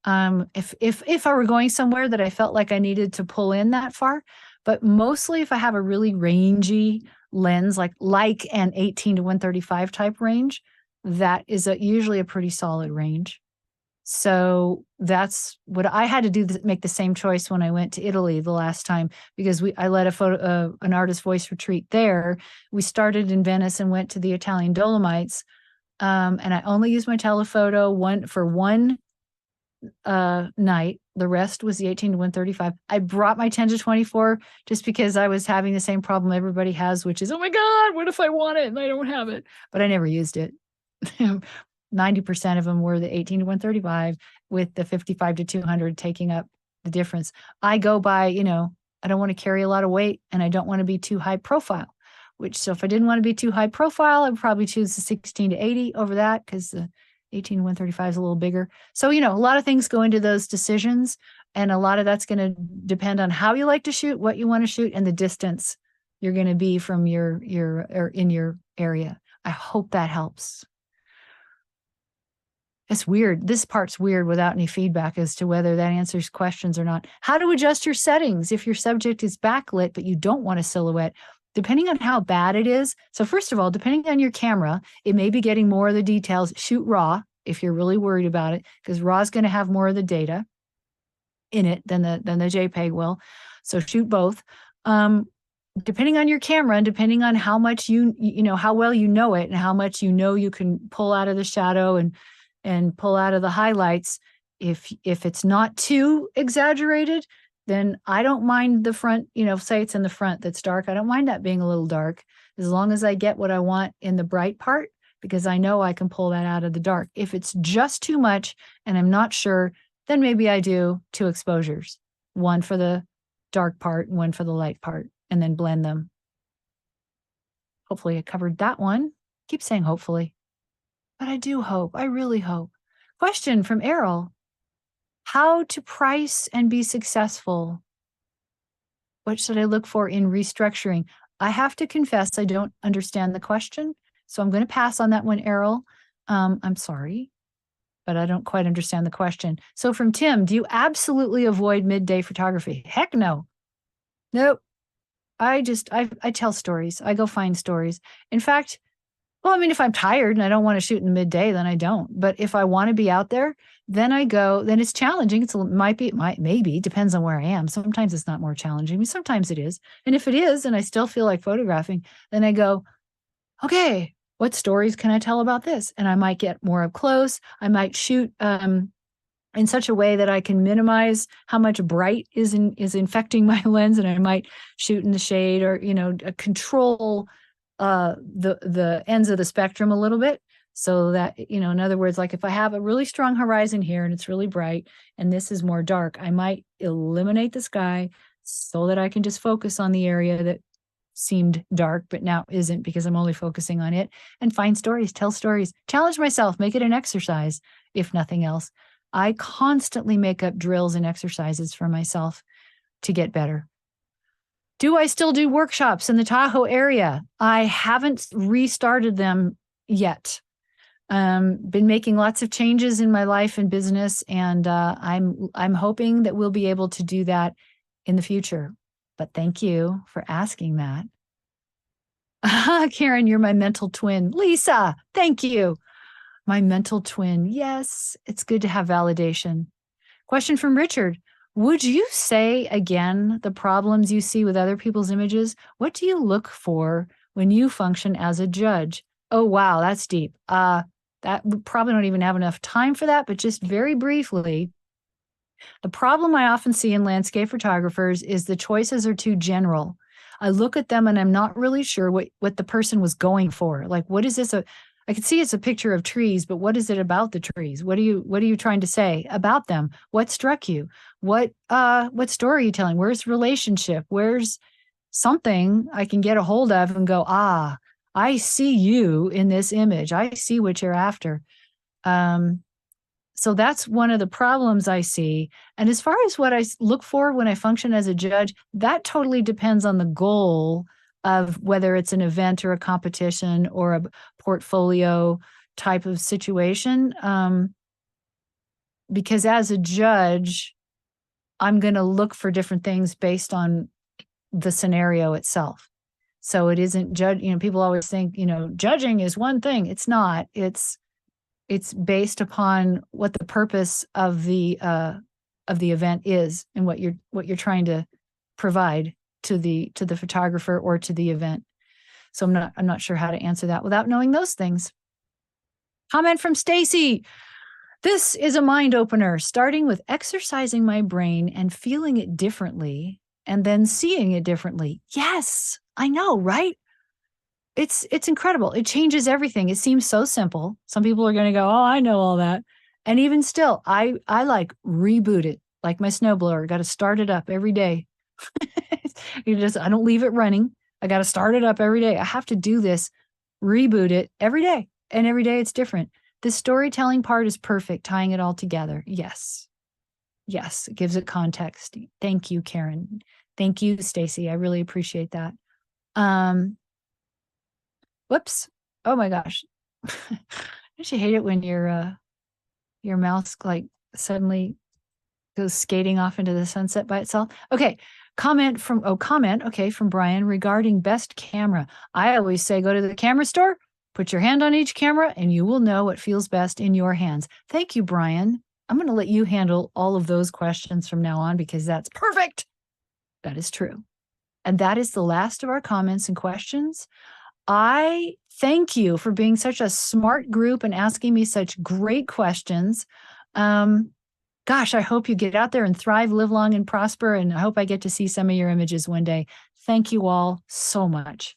If I were going somewhere that I felt like I needed to pull in that far, but mostly if I have a really rangy lens, like an 18 to 135 type range, that is usually a pretty solid range. So that's what I had to do, make the same choice when I went to Italy the last time, because I led an artist voice retreat there. We started in Venice and went to the Italian Dolomites. And I only used my telephoto for one night. The rest was the 18 to 135. I brought my 10 to 24 just because I was having the same problem everybody has, which is, oh my God, what if I want it and I don't have it? But I never used it. 90% of them were the 18 to 135 with the 55 to 200 taking up the difference. I go by, I don't want to carry a lot of weight and I don't want to be too high profile, so if I didn't want to be too high profile, I'd probably choose the 16 to 80 over that because the 18 to 135 is a little bigger. So, a lot of things go into those decisions, and a lot of that's going to depend on how you like to shoot, what you want to shoot, and the distance you're going to be from or in your area. I hope that helps. It's weird. This part's weird without any feedback as to whether that answers questions or not. How to adjust your settings if your subject is backlit, but you don't want a silhouette, depending on how bad it is. So first of all, depending on your camera, it may be getting more of the details. Shoot RAW if you're really worried about it, because RAW is going to have more of the data in it than the JPEG will. So shoot both. Depending on your camera and depending on how much how well you know it and how much you can pull out of the shadow and pull out of the highlights. If it's not too exaggerated, then I don't mind the front, say it's in the front that's dark. I don't mind that being a little dark as long as I get what I want in the bright part, because I know I can pull that out of the dark. If it's just too much and I'm not sure, then maybe I do 2 exposures, one for the dark part, one for the light part, and then blend them. Hopefully I covered that one. Keep saying hopefully, but I do hope. I really hope. Question from Errol. How to price and be successful? What should I look for in restructuring? I have to confess, I don't understand the question. So I'm going to pass on that one, Errol. I'm sorry, but I don't quite understand the question. So from Tim, do you absolutely avoid midday photography? Heck no. Nope. I tell stories. I go find stories. In fact, well, I mean, if I'm tired and I don't want to shoot in the midday, then I don't. But if I want to be out there, then I go. Then it's challenging. Maybe depends on where I am. Sometimes it's not more challenging. I mean, sometimes it is. And if it is, and I still feel like photographing, then I go, okay, what stories can I tell about this? And I might get more up close. I might shoot in such a way that I can minimize how much bright is infecting my lens, and I might shoot in the shade, or control the ends of the spectrum a little bit, so that in other words, like if I have a really strong horizon here and it's really bright and this is more dark, I might eliminate the sky so that I can just focus on the area that seemed dark but now isn't, because I'm only focusing on it, and find stories, tell stories, challenge myself, make it an exercise. If nothing else, I constantly make up drills and exercises for myself to get better. Do I still do workshops in the Tahoe area? I haven't restarted them yet. Been making lots of changes in my life and business, and I'm hoping that we'll be able to do that in the future. But thank you for asking that. Karen, you're my mental twin. Lisa, thank you. My mental twin. Yes, it's good to have validation. Question from Richard. Would you say again the problems you see with other people's images? What do you look for when you function as a judge? Oh, wow, that's deep. That we probably don't even have enough time for that, but just very briefly, the problem I often see in landscape photographers is the choices are too general. I look at them and I'm not really sure what the person was going for. Like, what is this? I can see it's a picture of trees, but what is it about the trees? What are you trying to say about them? What struck you? What story are you telling? Where's relationship? Where's something I can get a hold of and go, I see you in this image. I see what you're after. So that's one of the problems I see. And as far as what I look for when I function as a judge, that totally depends on the goal of whether it's an event or a competition or a portfolio type of situation. Because as a judge, I'm going to look for different things based on the scenario itself. So it isn't people always think, judging is one thing. It's not. It's based upon what the purpose of the event is and what you're trying to provide to the photographer or to the event. So I'm not sure how to answer that without knowing those things. Comment from Stacy. This is a mind opener, starting with exercising my brain and feeling it differently and then seeing it differently. Yes, I know, right? It's incredible. It changes everything. It seems so simple. Some people are going to go, oh, I know all that. And even still, I like reboot it like my snowblower. Got to start it up every day. I don't leave it running. I got to start it up every day. I have to do this, reboot it every day. And every day it's different. The storytelling part is perfect, tying it all together. Yes. Yes, it gives it context. Thank you, Karen. Thank you, Stacy. I really appreciate that. Whoops. Oh my gosh. Don't you hate it when your mouse like suddenly goes skating off into the sunset by itself? Okay. Comment from Brian regarding best camera. I always say go to the camera store, put your hand on each camera, and you will know what feels best in your hands. Thank you, Brian. I'm going to let you handle all of those questions from now on because that's perfect. That is true. And that is the last of our comments and questions. I thank you for being such a smart group and asking me such great questions. Gosh, I hope you get out there and thrive, live long and prosper. And I hope I get to see some of your images one day. Thank you all so much.